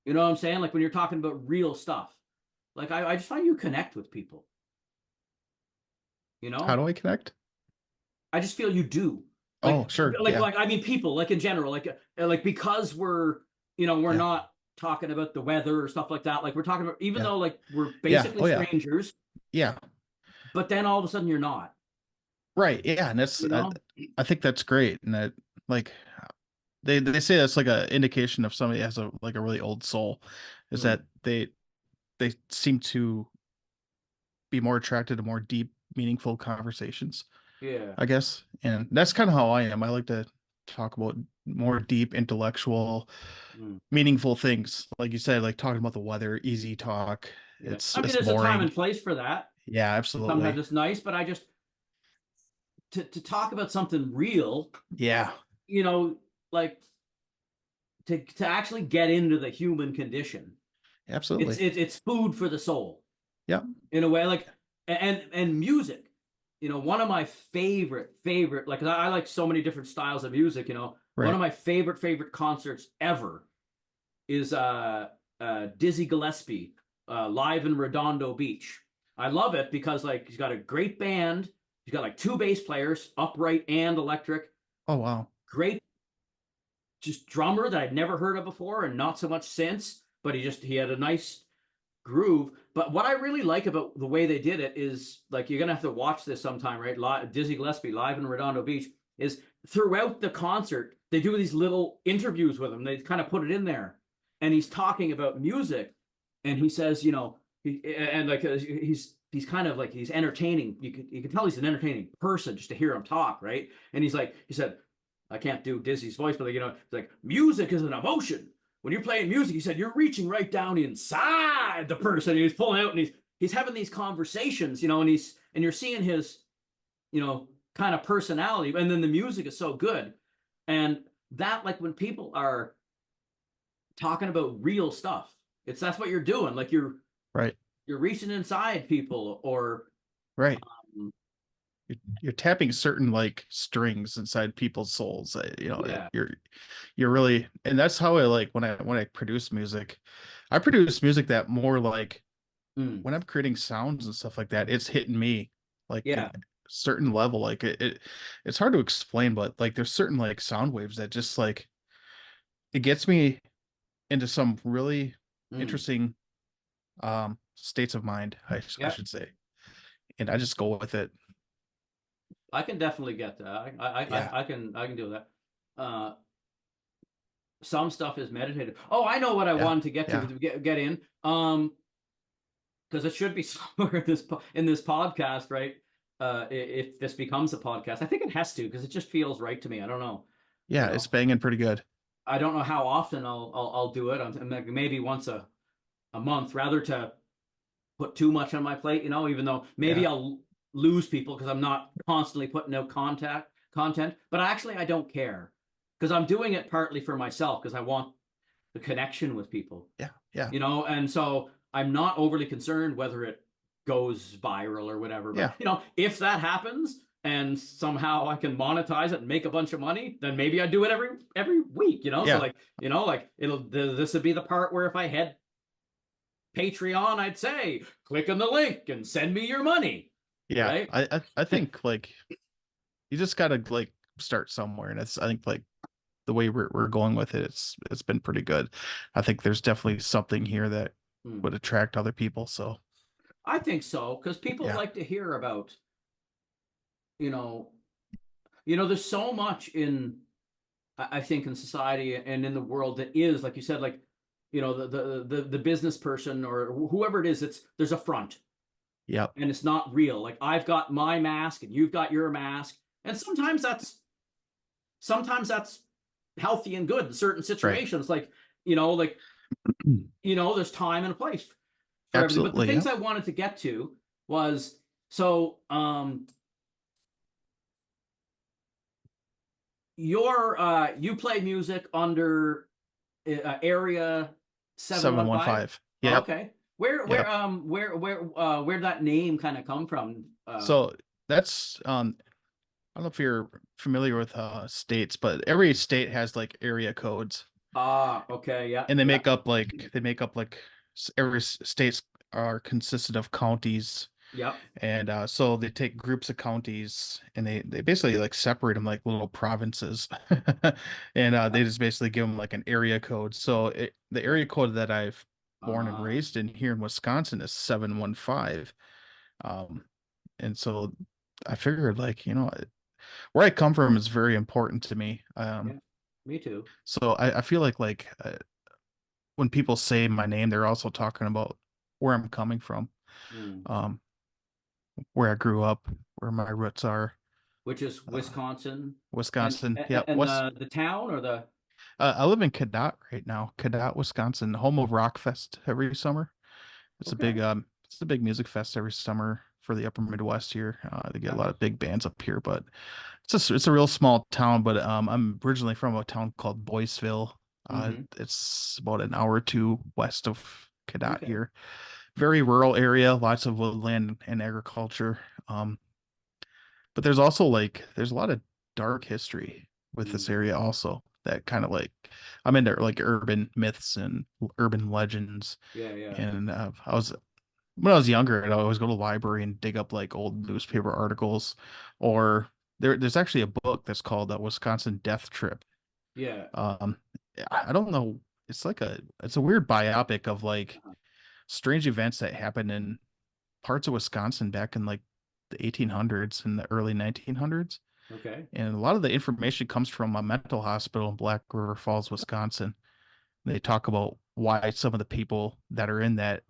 You know what I'm saying? Like when you're talking about real stuff, like I just find you connect with people. How do I connect? I just feel you do. Like, sure. Like I mean, people, like in general, like because we're not talking about the weather or stuff like that. Like we're talking about, even though like we're basically strangers. Yeah. But then all of a sudden you're not. Right. Yeah. And that's, I think that's great. And that, like, they say that's like an indication of somebody has a really old soul, is that they seem to be more attracted to more deep, meaningful conversations. Yeah. I guess. And that's kind of how I am. I like to talk about more deep, intellectual, Mm. meaningful things. Like you said, like talking about the weather, easy talk. Yeah. It's I mean, it's there's a time boring. and place for that. Yeah, Sometimes absolutely. it's nice, but I just to talk about something real, Yeah, you know, like to actually get into the human condition. It's absolutely. it's food for the soul Yeah. in a way. Like and music, one of my favorite like I like so many different styles of music. One Right. of my favorite concerts ever is Dizzy Gillespie live in Redondo Beach. I love it because like he's got a great band. He's got like two bass players, upright and electric. Oh wow. Great, just drummer that I'd never heard of before, and not so much since. But he had a nice groove. But what I really like about the way they did it is like you're gonna have to watch this sometime, right? Dizzy Gillespie live in Redondo Beach is throughout the concert they do these little interviews with him. They kind of put it in there, and he's talking about music, and he says, and like he's kind of like he's entertaining. You can tell he's an entertaining person just to hear him talk, right? And he said, I can't do Dizzy's voice, but it's like music is an emotion. When you're playing music, he said, you're reaching right down inside the person. And he's pulling out and he's having these conversations, and you're seeing his, kind of personality. And then the music is so good. And that, like when people are talking about real stuff, that's what you're doing. Like Right. you're reaching inside people or Right. um, You're tapping certain like strings inside people's souls. yeah. You're really, and that's how I like when I produce music. I produce music that more like Mm. when I'm creating sounds and stuff like that, it's hitting me like in Yeah. a certain level. Like it's hard to explain, but like there's certain like sound waves that just like it gets me into some really Mm. interesting states of mind, I Yeah. should say. And I just go with it. I can definitely get that. Yeah. I can do that. Some stuff is meditative. Oh, I know what I Yeah. wanted to get to Yeah. get in. Because it should be somewhere in this podcast, right? If this becomes a podcast, I think it has to because it just feels right to me. I don't know. You Yeah, it's know, banging pretty good. I don't know how often I'll do it. I'm like maybe once a month, rather to put too much on my plate. Even though maybe Yeah. I'll lose people because I'm not constantly putting out content. But actually, I don't care because I'm doing it partly for myself because I want the connection with people. Yeah. Yeah. And so I'm not overly concerned whether it goes viral or whatever. But Yeah. if that happens and somehow I can monetize it and make a bunch of money, then maybe I do it every week. So Yeah. like this would be the part where if I had Patreon, I'd say click on the link and send me your money, Yeah. right? I think like you just gotta like start somewhere. And I think like the way we're going with it, it's been pretty good. I think there's definitely something here that Hmm. would attract other people. So I think so because people yeah. like to hear about you know there's so much in I think in society and in the world that is like you said, like the business person or whoever it is, there's a front Yep. and it's not real. Like I've got my mask and you've got your mask, and sometimes that's healthy and good in certain Right. situations. Like there's time and a place for everything. But the Absolutely. things Yep. I wanted to get to was so you play music under area 715. 715. Oh, Yep. okay. Where Yep. where where that name kind of come from? So that's I don't know if you're familiar with states, but every state has like area codes, Okay, yeah, and yeah. they make up like every states are consisted of counties, Yep. and so they take groups of counties and they basically like separate them like little provinces, and they just basically give them like an area code. So the area code that I've born and Uh, raised in here in Wisconsin is 715. Um, and so I figured like where I come from is very important to me. yeah, me too. So I feel like when people say my name, they're also talking about where I'm coming from, Hmm. um, where I grew up, where my roots are. which is Wisconsin. And Wisconsin. Yep. and the town or the I live in Cadott right now, Cadott, Wisconsin, home of Rockfest every summer. okay. It's a big music fest every summer for the upper Midwest here. They get a lot of big bands up here, but it's a real small town. But I'm originally from a town called Boyceville. It's about an hour or two west of Cadott Okay. here. Very rural area, lots of woodland and agriculture. But there's also there's a lot of dark history with this Mm. area also that kind of I'm into like urban myths and urban legends. Yeah, yeah. And when I was younger, I'd always go to the library and dig up like old newspaper articles, or there's actually a book that's called Wisconsin Death Trip. Yeah. Um, I don't know. It's a weird biopic of Uh-huh. strange events that happened in parts of Wisconsin back in the 1800s and the early 1900s. Okay. And a lot of the information comes from a mental hospital in Black River Falls, Wisconsin. They talk about why some of the people that were in that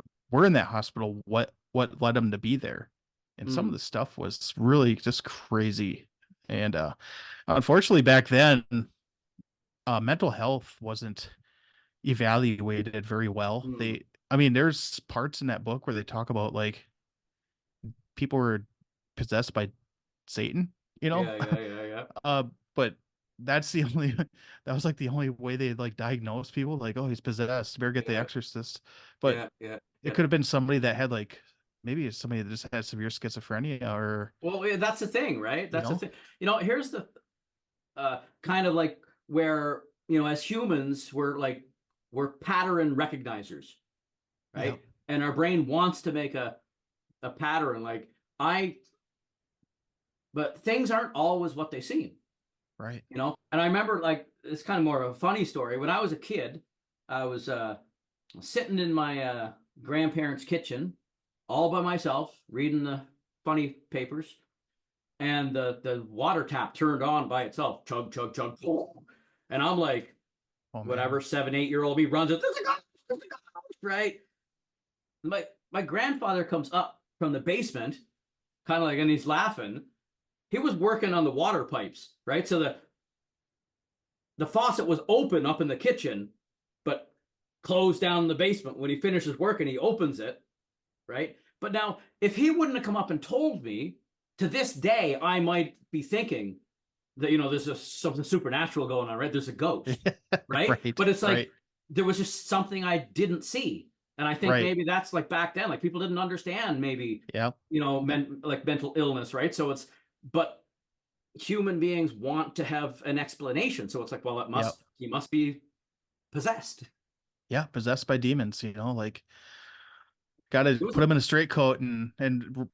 hospital, what led them to be there. And some of Mm. the stuff was really just crazy. And unfortunately back then, mental health wasn't evaluated very well. Mm. There's parts in that book where they talk about people were possessed by Satan, you know? Yeah, yeah, yeah, yeah. But that's the only that was the only way they diagnose people, oh, he's possessed, better get the Yeah, exorcist. But yeah, yeah. it could have been somebody that had maybe it's somebody that just had severe schizophrenia, or Well, yeah, that's the thing, right? you That's the know. thing. Here's the kind of like where, as humans, we're pattern recognizers, Yep. right? And our brain wants to make a pattern I but things aren't always what they seem, Right. And I remember it's kind of more of a funny story. When I was a kid, I was sitting in my grandparents' kitchen all by myself reading the funny papers, and the water tap turned on by itself, chug chug chug, and I'm like, Oh whatever, man. 7, 8 year old me runs it, right? My grandfather comes up from the basement, kind of and he's laughing. He was working on the water pipes, right? So the faucet was open up in the kitchen, but closed down in the basement. When he finishes working, he opens it, right? But now, if he wouldn't have come up and told me, to this day, I might be thinking that, there's something supernatural going on, right? There's a ghost, right? Right. But it's Right. there was just something I didn't see. And I think Right. maybe that's back then, people didn't understand maybe, Yeah. mental illness, right? But human beings want to have an explanation. So it's well, Yep. he must be possessed. Yeah, possessed by demons, got to There was put a them in a straight coat and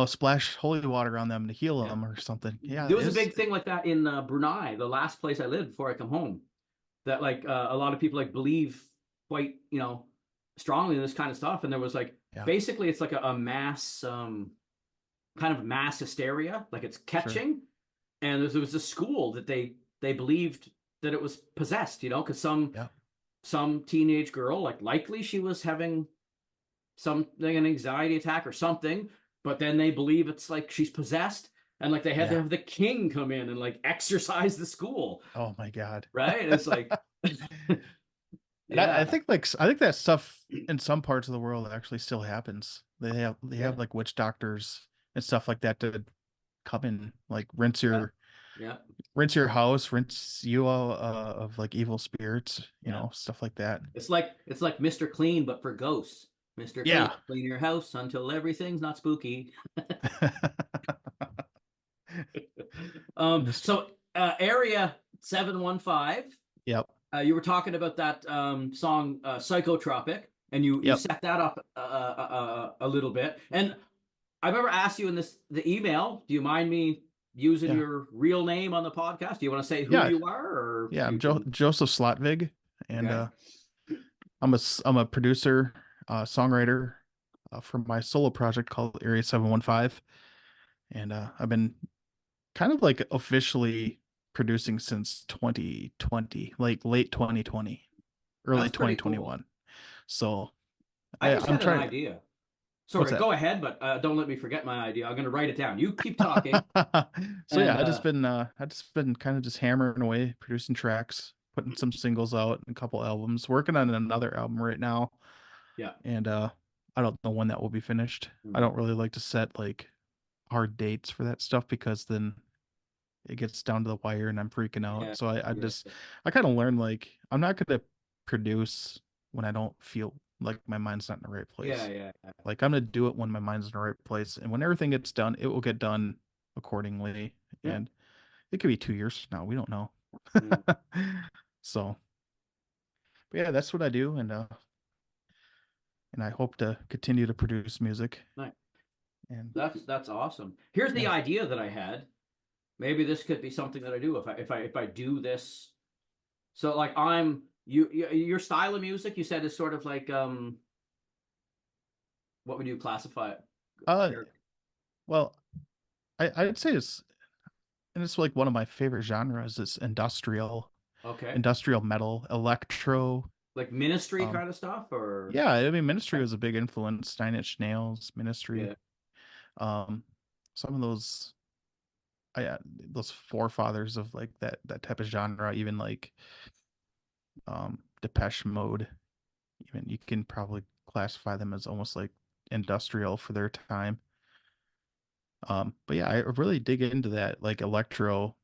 splash holy water on them to heal yeah, them or something. Yeah, there was a big thing like that in Brunei, the last place I lived before I come home. That a lot of people believe quite strongly in this kind of stuff, and there was yeah. basically it's a mass kind of mass hysteria, it's Sure. catching, and there was a school that they believed that it was possessed, because Yeah. some teenage girl, likely she was having something, an anxiety attack or something, but then they believe it's she's possessed, and they had to Yeah. have the king come in and exorcise the school, Oh my God. right? It's And I yeah, think I think that stuff in some parts of the world actually still happens. They have yeah, witch doctors and stuff like that to come in, rinse yeah, your yeah, house, rinse you of evil spirits, yeah. stuff like that. It's like Mr. Clean, but for ghosts. Mr. Clean, Yeah. clean your house until everything's not spooky. Mr. So area 715. Yep. You were talking about that song Psychotropic, and you Yep. set that up a little bit. And I remember asked you in the email, do you mind me using Yeah. your real name on the podcast? Do you want to say who Yeah. you are, or Yeah. I'm you can? Joseph Slotvig, and Okay. I'm a producer, songwriter, for my solo project called Area 715, and I've been kind of officially producing since 2020, late 2020, early That's pretty cool. 2021. So I just I'm had an trying. idea. What's Sorry, that? go ahead, but don't let me forget my idea. I'm going to write it down. You keep talking. So And yeah, I just been kind of just hammering away, producing tracks, putting some singles out, and a couple albums, working on another album right now. yeah. And I don't know when that will be finished. I Mhm. don't really like to set like hard dates for that stuff because then it gets down to the wire and I'm freaking out. Yeah. So Yeah. I kind of learned like I'm not gonna produce when I don't feel like my mind's not in the right Yeah. place. Yeah. Like I'm gonna do it when my mind's in the right place, and when everything gets done, it will get done accordingly. Yeah. And it could be 2 years from now. We don't know. Mm. So, but yeah, that's what I do, and I hope to continue to produce music. Nice. And That's awesome. Here's the yeah, idea that I had. Maybe this could be something that I do if I do this. So like your style of music you said is sort of like what would you classify it? uh, well, I'd say it's like one of my favorite genres is Okay. industrial metal, electro. Like Ministry Um, kind of stuff or yeah, I mean, Ministry was a big influence. Nine Inch Nails, yeah. Ministry. Um, some of those forefathers of like that type of genre, even like Depeche Mode. Even you can probably classify them as almost like industrial for their time. But yeah, I really dig into that like electro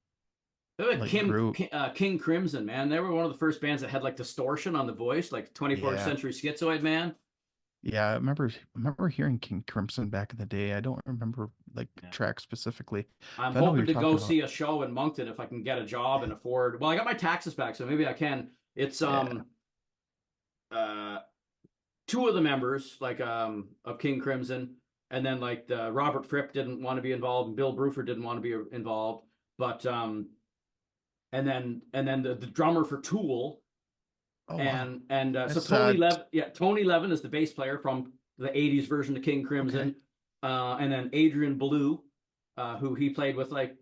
Like like group. King Crimson, man. They were one of the first bands that had like distortion on the voice, like 21st Yeah. Century Schizoid Man. Yeah, I remember hearing King Crimson back in the day. I don't remember like Yeah. track specifically, I'm but I know what hoping you're to go talking about. see a show in Moncton if I can get a job and afford. Well, I got my taxes back, so maybe I can. It's Yeah. uh two of the members like of King Crimson, and then like the Robert Fripp didn't want to be involved, and Bill Bruford didn't want to be involved, but and then the drummer for Tool Oh wow. and so That's Tony Levin is the bass player from the '80s version of King okay. Crimson, and then Adrian Belew, who he played with like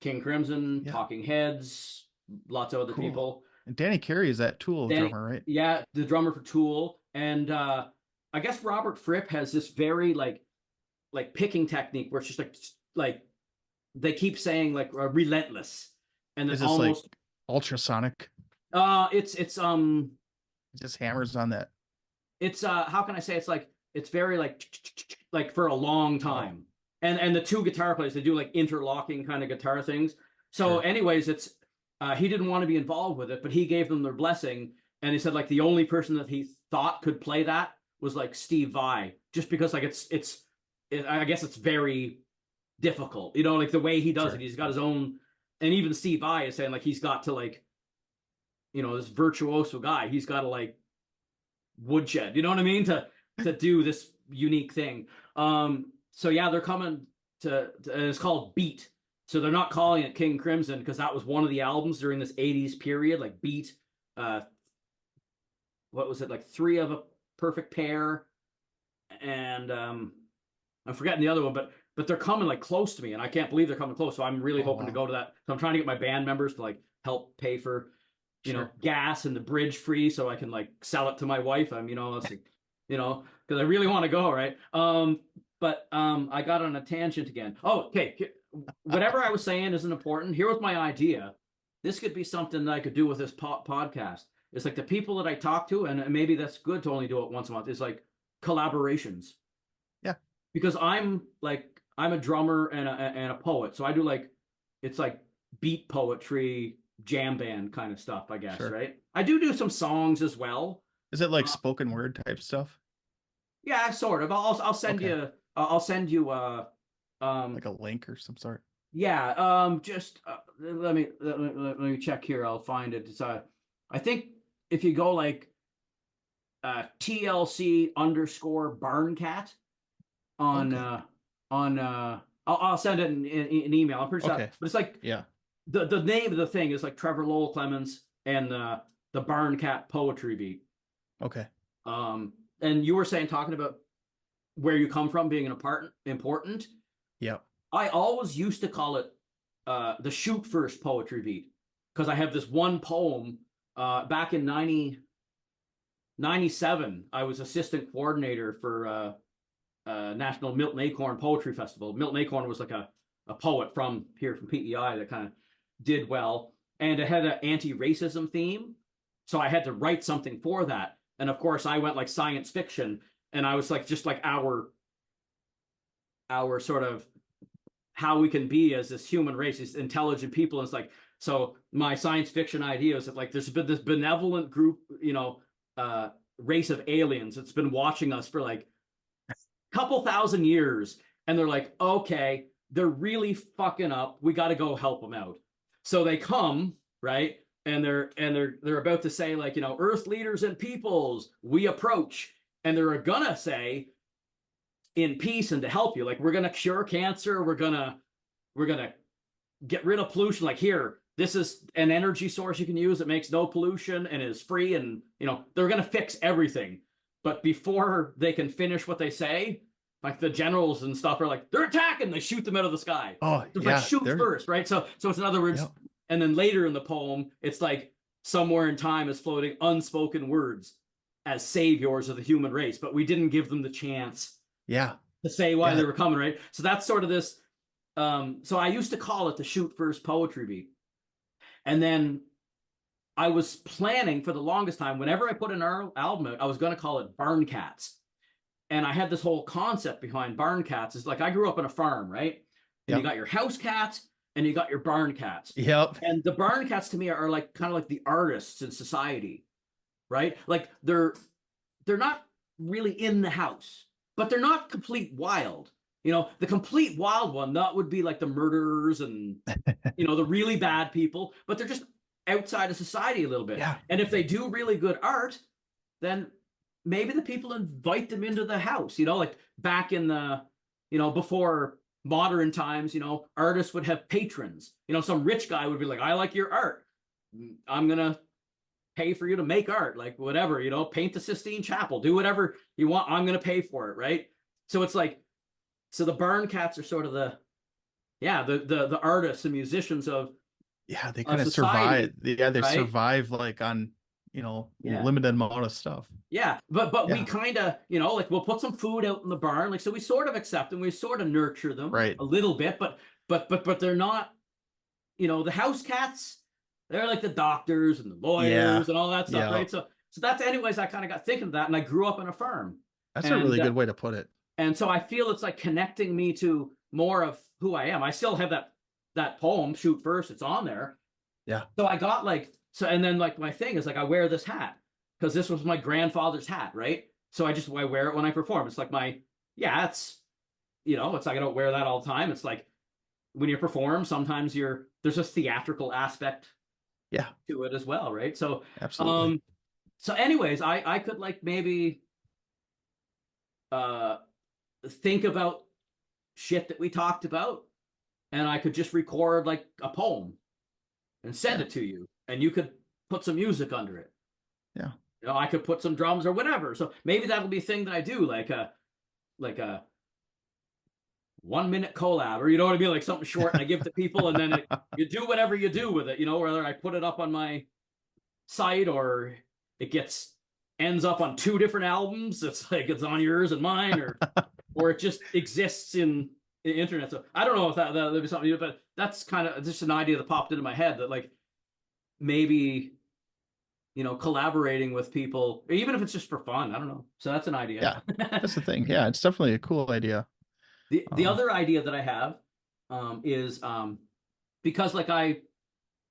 King Crimson, Yeah. Talking Heads, lots of other Cool. people. And Danny Carey is that Tool Danny, drummer, right? yeah, the drummer for Tool, and I guess Robert Fripp has this very like picking technique where it's just like they keep saying like relentless, and then Is this like almost ultrasonic? it's It just hammers on that. it's how can I say it's very like for a long Oh, time, and the two guitar players they do like interlocking kind of guitar things. So, sure. anyways, it's he didn't want to be involved with it, but he gave them their blessing, and he said like the only person that he thought could play that was like Steve Vai, just because like I guess it's very difficult, like the way he does it. Sure. He's got his own, and even Steve Vai is saying like he's got to like this virtuoso guy. He's got to like woodshed, you know what I mean, to do this unique thing. So yeah, they're coming and it's called Beat. So they're not calling it King Crimson because that was one of the albums during this '80s period, like Beat. Uh, what was it, like Three of a Perfect Pair, and I'm forgetting the other one, but they're coming like close to me, and I can't believe they're coming close. So I'm really Oh hoping to wow. go to that. So I'm trying to get my band members to like help pay for Sure. gas and the bridge free so I can like sell it to my wife. It's like, because I really want to go, right? But I got on a tangent again. Oh, okay. Whatever I was saying isn't important. Here was my idea. This could be something that I could do with this podcast. It's like the people that I talk to, and maybe that's good to only do it once a month, is like collaborations. Yeah. Because I'm a drummer and a poet. So I do like it's like beat poetry, jam band kind of stuff, I guess, Sure. right? I do some songs as well. Is it like Uh, spoken word type stuff? yeah, sort of. I'll send Okay. you I'll send you Like a link or some sort. yeah, just let me check here. I'll find it. It's I think if you go like TLC underscore Barncat on Okay. I'll send it in an email. I'm pretty sure, Okay. but it's like Yeah. the name of the thing is like Trevor Lowell Clements and the Barncat poetry beat. Okay. And you were saying talking about where you come from being important. Yeah. I always used to call it the shoot first poetry beat because I have this one poem back in '97, I was assistant coordinator for National Milton Acorn Poetry Festival. Milton Acorn was like a poet from here from PEI that kind of did well, and it had an anti-racism theme, so I had to write something for that. And of course, I went like science fiction, and I was like just like our sort of how we can be as this human race, these intelligent people. And it's like, so my science fiction idea is that like there's been this benevolent group, race of aliens that's been watching us for like a couple thousand years, and they're like, okay, they're really fucking up. We got to go help them out. So they come, right? And they're about to say like, Earth leaders and peoples, we approach, and they're gonna say, in peace and to help you, like, we're gonna cure cancer, we're gonna get rid of pollution. Like, here, this is an energy source you can use that makes no pollution and is free, and they're gonna fix everything. But before they can finish what they say, like the generals and stuff are like, they're attacking, they shoot them out of the sky. Oh, they're yeah, like, shoot first, right? So it's in other words, yep. And then later in the poem, it's like somewhere in time is floating unspoken words as saviors of the human race, but we didn't give them the chance to say why they were coming, right? So that's sort of this. So I used to call it the shoot first poetry beat. And then I was planning for the longest time, whenever I put an album out, I was going to call it Barn Cats. And I had this whole concept behind barn cats. It's like, I grew up on a farm, right? And you got your house cats and you got your barn cats. Yep. And the barn cats to me are like kind of like the artists in society, right? Like they're not really in the house, but they're not complete wild. The complete wild one, that would be like the murderers and, the really bad people, but they're just outside of society a little bit. Yeah. And if they do really good art, then maybe the people invite them into the house, like back in the, before modern times, artists would have patrons. Some rich guy would be like, I like your art, I'm going to pay for you to make art, like whatever, paint the Sistine Chapel, do whatever you want, I'm going to pay for it, right? So it's like, so the barn cats are sort of the artists and musicians of they kind of survive. They right? survive like on limited amount of stuff. But we kind of like we'll put some food out in the barn, like, so we sort of accept them, we sort of nurture them a little bit, but they're not, the house cats, they're like the doctors and the lawyers and all that stuff, right? So that's, anyways, I kind of got thinking of that, and I grew up on a farm. That's a really good way to put it. And so I feel it's like connecting me to more of who I am. I still have that poem, Shoot First, it's on there. Yeah. So I got like, so, and then like my thing is like, I wear this hat because this was my grandfather's hat, right? So I wear it when I perform. It's like it's, it's like I don't wear that all the time. It's like when you perform, sometimes there's a theatrical aspect to it as well, right? So absolutely. So anyways, I could like maybe think about shit that we talked about, and I could just record like a poem and send it to you, and you could put some music under it. Yeah. I could put some drums or whatever. So maybe that'll be a thing that I do, like a 1 minute collab, or what I mean, like something short, and I give to people, and then you do whatever you do with it, whether I put it up on my site or it ends up on 2 different albums. It's like it's on yours and mine, or it just exists in the internet. So I don't know if that'd be something, but that's kind of just an idea that popped into my head, that like maybe collaborating with people, even if it's just for fun. I don't know. So that's an idea. Yeah, that's the thing. Yeah, it's definitely a cool idea. The other idea that I have is because like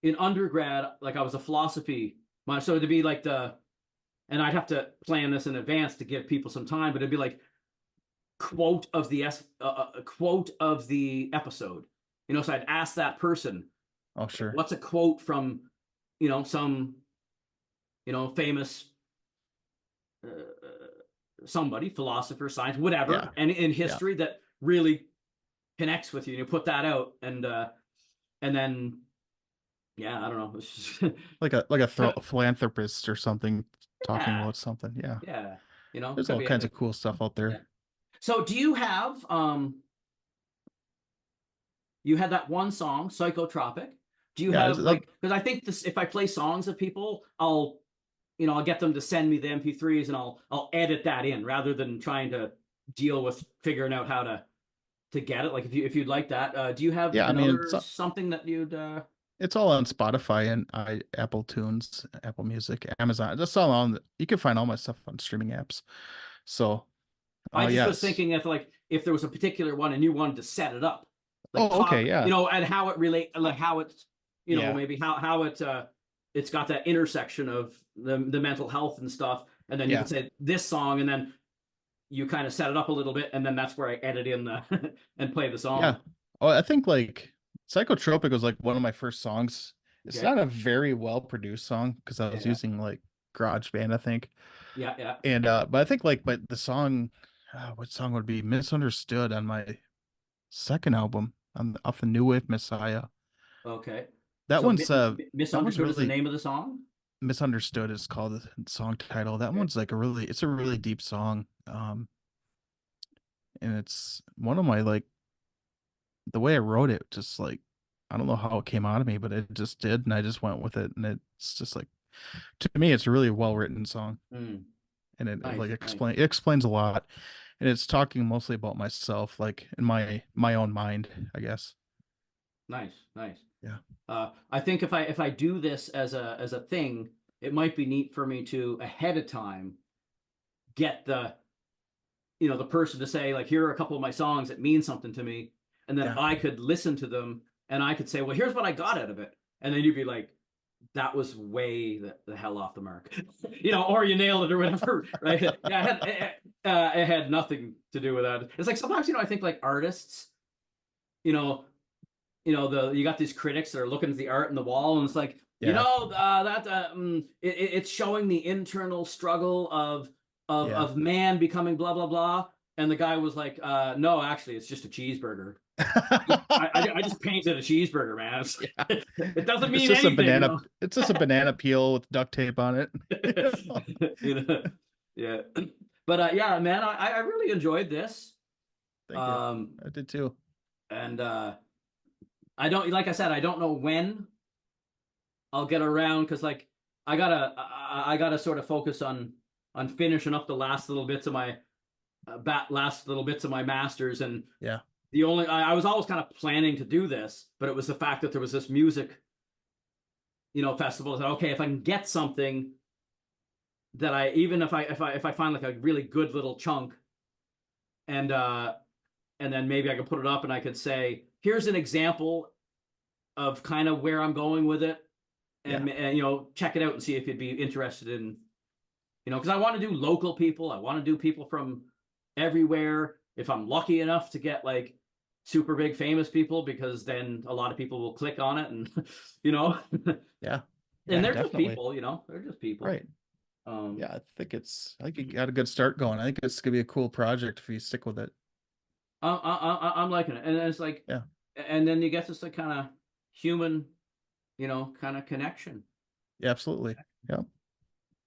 in undergrad, like I was a philosophy minor, so to be like and I'd have to plan this in advance to give people some time, but it'd be like quote of the quote of the episode. So I'd ask that person, oh sure, what's a quote from some famous somebody, philosopher, science, whatever, and in history that really connects with you, and you put that out, and then I don't know, like a philanthropist or something talking about something. There's all kinds of cool stuff out there. So do you have you had that one song, Psychotropic? Do you have like, because I think this, if I play songs of people, I'll I'll get them to send me the MP3s and I'll edit that in rather than trying to deal with figuring out how to get it. Like if you'd like that, do you have Yeah, I mean, another something that you'd it's all on Spotify and Apple Tunes, Apple Music, Amazon. That's all on. You can find all my stuff on streaming apps. So, I just was yes. thinking if there was a particular one and you wanted to set it up, like Oh, okay, talk, yeah, and how it relate, like how it's, yeah, maybe how it's got that intersection of the mental health and stuff, and then you yeah, could say this song, and then you kind of set it up a little bit, and then that's where I edit in the and play the yeah. song. Oh, I think like Psychotropic was like one of my first songs. It's Okay. not a very well produced song because I was Yeah. using like GarageBand, I think. Yeah. Yeah. And but I think like the song, what song would be Misunderstood on my second album off the New Wave Messiah. Okay. That So one's misunderstood is the really name of the song. Misunderstood is called the song title. That Okay. one's like it's a really deep song. And it's one of my like the way I wrote it, just like I don't know how it came out of me, but it just did, and I just went with it, and it's just like to me, it's a really well written song, Mm, and it nice. like Nice. it explains a lot, and it's talking mostly about myself, like in my own mind, I guess. Nice. Nice. Yeah, I think if I do this as a thing, it might be neat for me to ahead of time get the person to say like, here are a couple of my songs that mean something to me, and then yeah. I could listen to them and I could say, well, here's what I got out of it, and then you'd be like, that was way the hell off the mark, or you nailed it or whatever, right? Yeah, it had nothing to do with that. It's like sometimes I think like artists, you know, you got these critics that are looking at the art in the wall, and it's like Yeah, it's showing the internal struggle of yeah. of man becoming blah blah blah, and the guy was like, no, actually, it's just a cheeseburger. I just painted a cheeseburger, man. Yeah. It doesn't It's mean just a anything, banana. It's just a banana peel with duct tape on it. you know? Yeah, but yeah, man, I really enjoyed this. Thank you. Um, I did too. and I don't, like I said, I don't know when I'll get around because like I gotta sort of focus on finishing up the last little bits of my masters, and Yeah, I was always kind of planning to do this, but it was the fact that there was this music festival. That okay, if I can get something that I even if I find like a really good little chunk, and then maybe I could put it up and I could say, here's an example of kind of where I'm going with it, yeah, and check it out and see if you'd be interested in, because I want to do local people. I want to do people from everywhere. If I'm lucky enough to get like super big famous people, because then a lot of people will click on it, and you know, yeah, and yeah. they're just Definitely. people, they're just people. Right. Um, Yeah, I think you got a good start going. I think it's gonna be a cool project if you stick with it. I'm liking it, and it's like, Yeah, and then you get this like kind of human, kind of connection. yeah, absolutely. Yeah,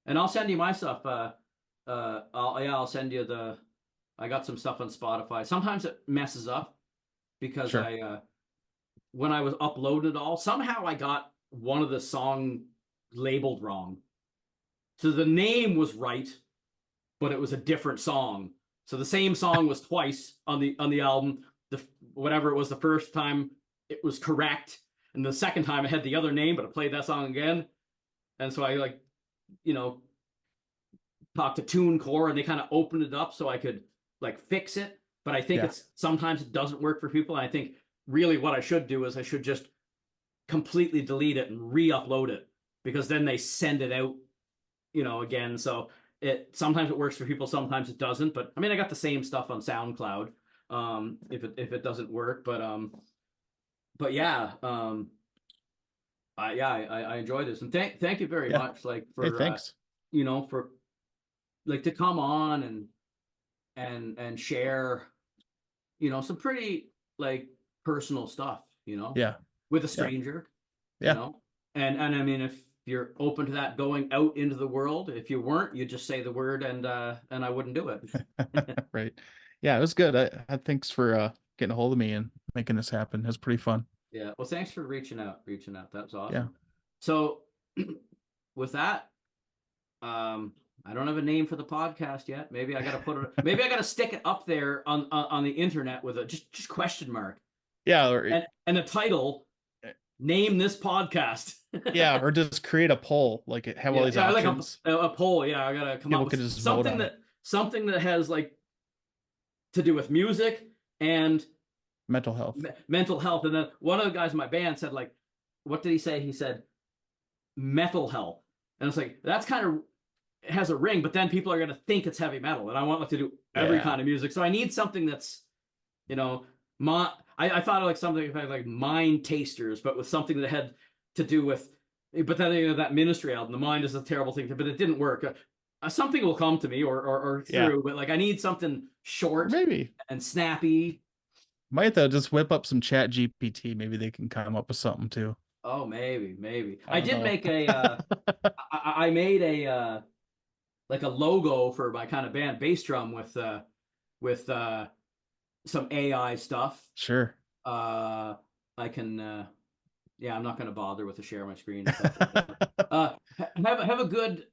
And I'll send you my stuff. I'll send you I got some stuff on Spotify. Sometimes it messes up because sure. when I was uploading it all, somehow I got one of the song labeled wrong. So the name was right, but it was a different song. So the same song was twice on the album. The whatever it was the first time, it was correct, and the second time it had the other name, but it played that song again. And so I like, you know, talked to TuneCore, and they kind of opened it up so I could like fix it. But I think Yeah, it's sometimes it doesn't work for people. And I think really what I should do is I should just completely delete it and re-upload it, because then they send it out, again. So it sometimes it works for people, sometimes it doesn't. But I mean, I got the same stuff on SoundCloud. If it doesn't work, but yeah, I enjoy this, and thank you very yeah. much, like Hey, for thanks. for like to come on and share, some pretty like personal stuff, Yeah, with a yeah, stranger, you yeah. know, and I mean, if you're open to that going out into the world, if you weren't, you just say the word, and I wouldn't do it. Right. Yeah, it was good. Thanks for getting a hold of me and making this happen. It was pretty fun. Yeah. Well, thanks for reaching out. That's Yeah. awesome. So with that, I don't have a name for the podcast yet. Maybe I got to put it. Maybe I got to stick it up there on the internet with a just question mark. Yeah, and the title. Name this podcast. Yeah, or just create a poll, like have all these options. Like a poll. Yeah, I gotta come up with something that has like to do with music and mental health. Mental health. And then one of the guys in my band said, like, what did he say? He said metal health. And it's like, that's kind of has a ring, but then people are gonna think it's heavy metal. And I want like to do every kind of music. So I need something that's, you know, I thought of like something like Mind Tasters, but with something that had to do with, but then, you know, that Ministry album, the mind is a terrible thing, but it didn't work. Something will come to me or through, but like I need something short, maybe, and snappy. Might though just whip up some Chat GPT. Maybe they can come up with something too. Oh, maybe. I did make a. I made a like a logo for my kind of band, bass drum, with some AI stuff. Sure. I can. Yeah, I'm not going to bother with the share my screen. Have a good.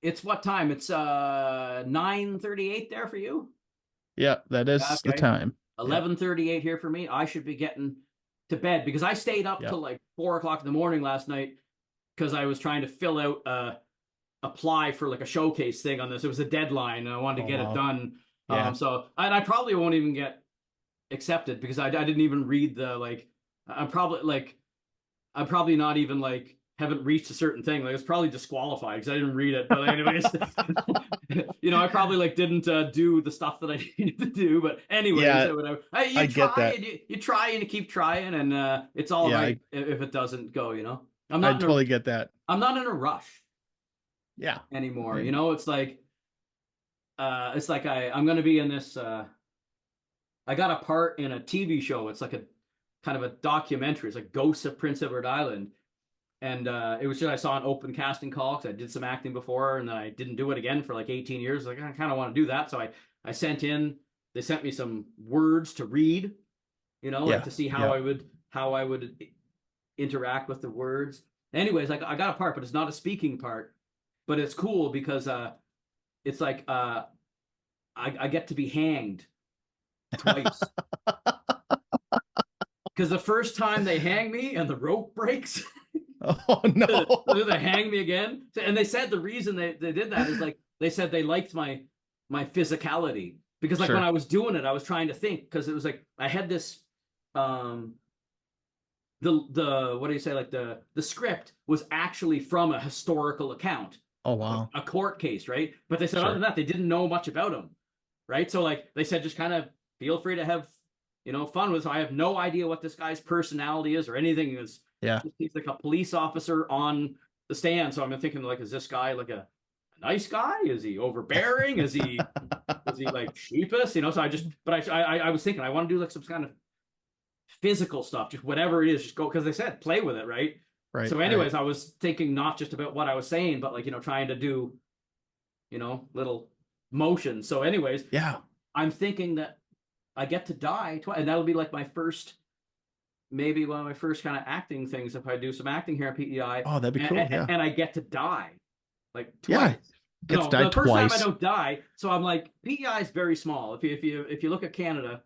It's what time? It's 9:38 there for you. Yeah, that is the time. 11:38 here for me. I should be getting to bed because I stayed up till like 4 o'clock in the morning last night because I was trying to fill out apply for like a showcase thing on this. It was a deadline and I wanted to get it done. So I probably won't even get accepted because I didn't even read the like. I'm probably not even like haven't reached a certain thing. Like it's probably disqualified because I didn't read it. But anyways, you know, I probably like didn't do the stuff that I needed to do. But anyways, so whatever. You try and you try and you keep trying, and it's all right if it doesn't go. You know, I totally get that. I'm not in a rush. Yeah. Anymore, you know, it's like I'm gonna be in this. I got a part in a TV show. It's like a kind of a documentary. It's like Ghosts of Prince Edward Island. And it was just I saw an open casting call because I did some acting before and then I didn't do it again for like 18 years. Like I kind of want to do that. So I sent in, they sent me some words to read, you know, like to see how I would interact with the words. Anyways, like I got a part, but it's not a speaking part. But it's cool because it's like I get to be hanged twice. Because the first time they hang me and the rope breaks. Oh no! They hang me again, and they said the reason they did that is like they said they liked my physicality because like when I was doing it, I was trying to think because it was like I had this the what do you say like the script was actually from a historical account. Oh wow! A court case, right? But they said other than that, they didn't know much about him, right? So like they said, just kind of feel free to have fun with. So I have no idea what this guy's personality is or anything. He's like a police officer on the stand. So I'm thinking like, is this guy like a nice guy? Is he overbearing? Is he like sheepish? You know, so I was thinking I want to do like some kind of physical stuff, just whatever it is, just go, because they said play with it, right? Right. So anyways, I was thinking not just about what I was saying, but like, trying to do, little motions. So anyways, I'm thinking that I get to die twice, and that'll be like maybe one of my first kind of acting things if I do some acting here at PEI. Oh, that'd be cool. And I get to die like twice. Yeah, the first time I don't die. So I'm like, PEI is very small. If you look at Canada,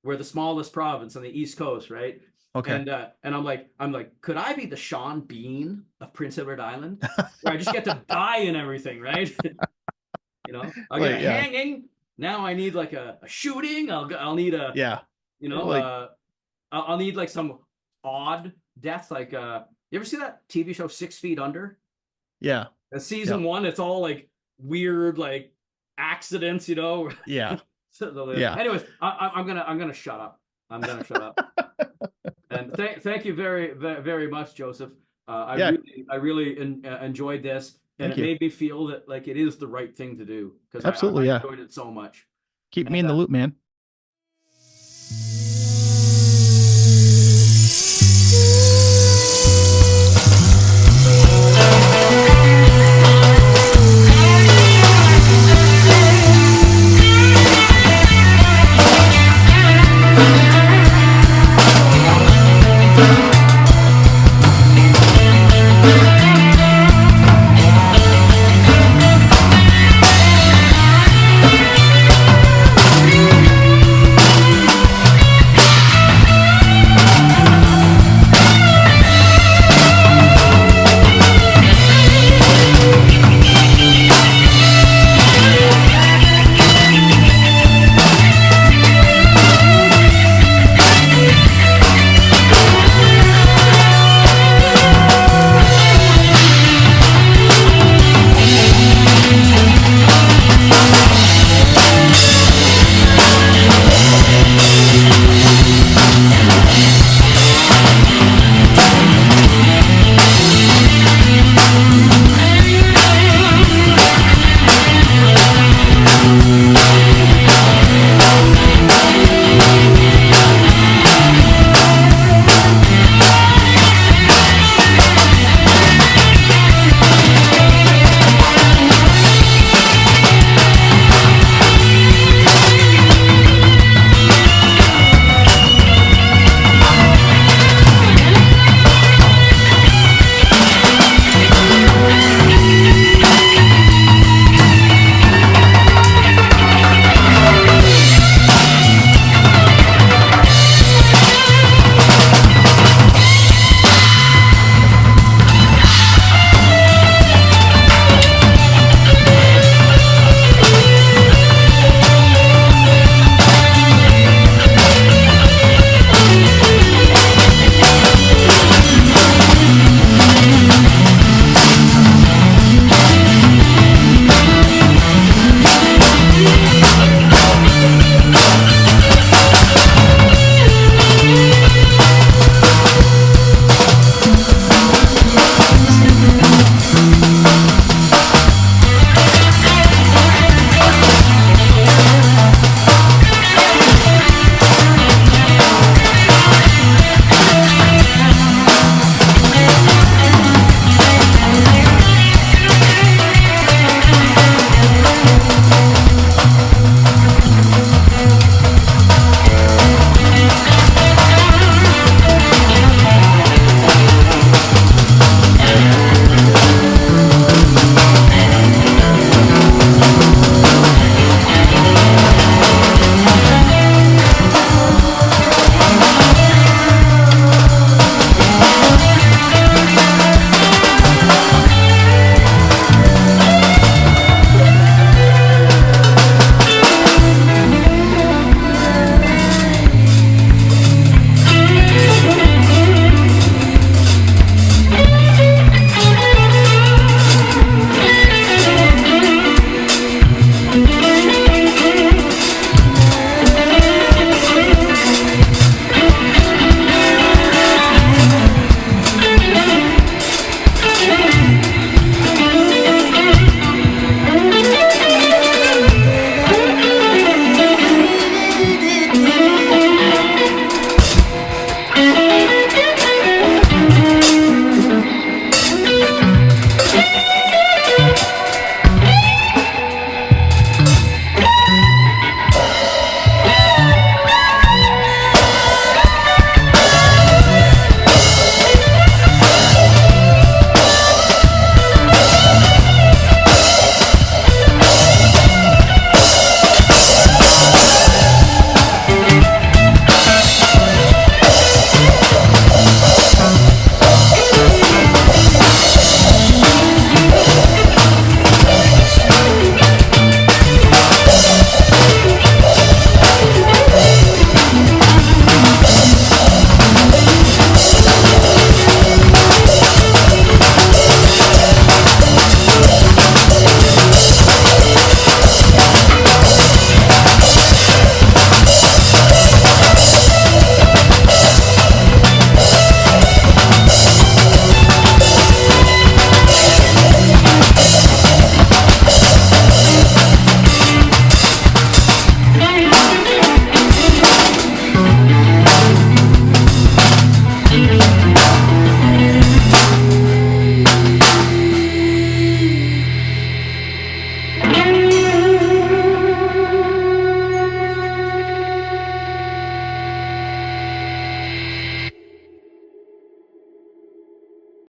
we're the smallest province on the East Coast, right? Okay. And I'm like, could I be the Sean Bean of Prince Edward Island, where I just get to die and everything, right? I'll get a hanging. Now I need like a shooting. I'll need a I'll need like some odd death. Like you ever see that TV show 6 Feet Under? Yeah. Season 1, it's all like weird like accidents, Yeah. Anyways, I'm gonna shut up. I'm gonna shut up. And thank you very, very, very much, Joseph. I really enjoyed this, and it made me feel that like it is the right thing to do because I enjoyed it so much. Keep me in the loop, man.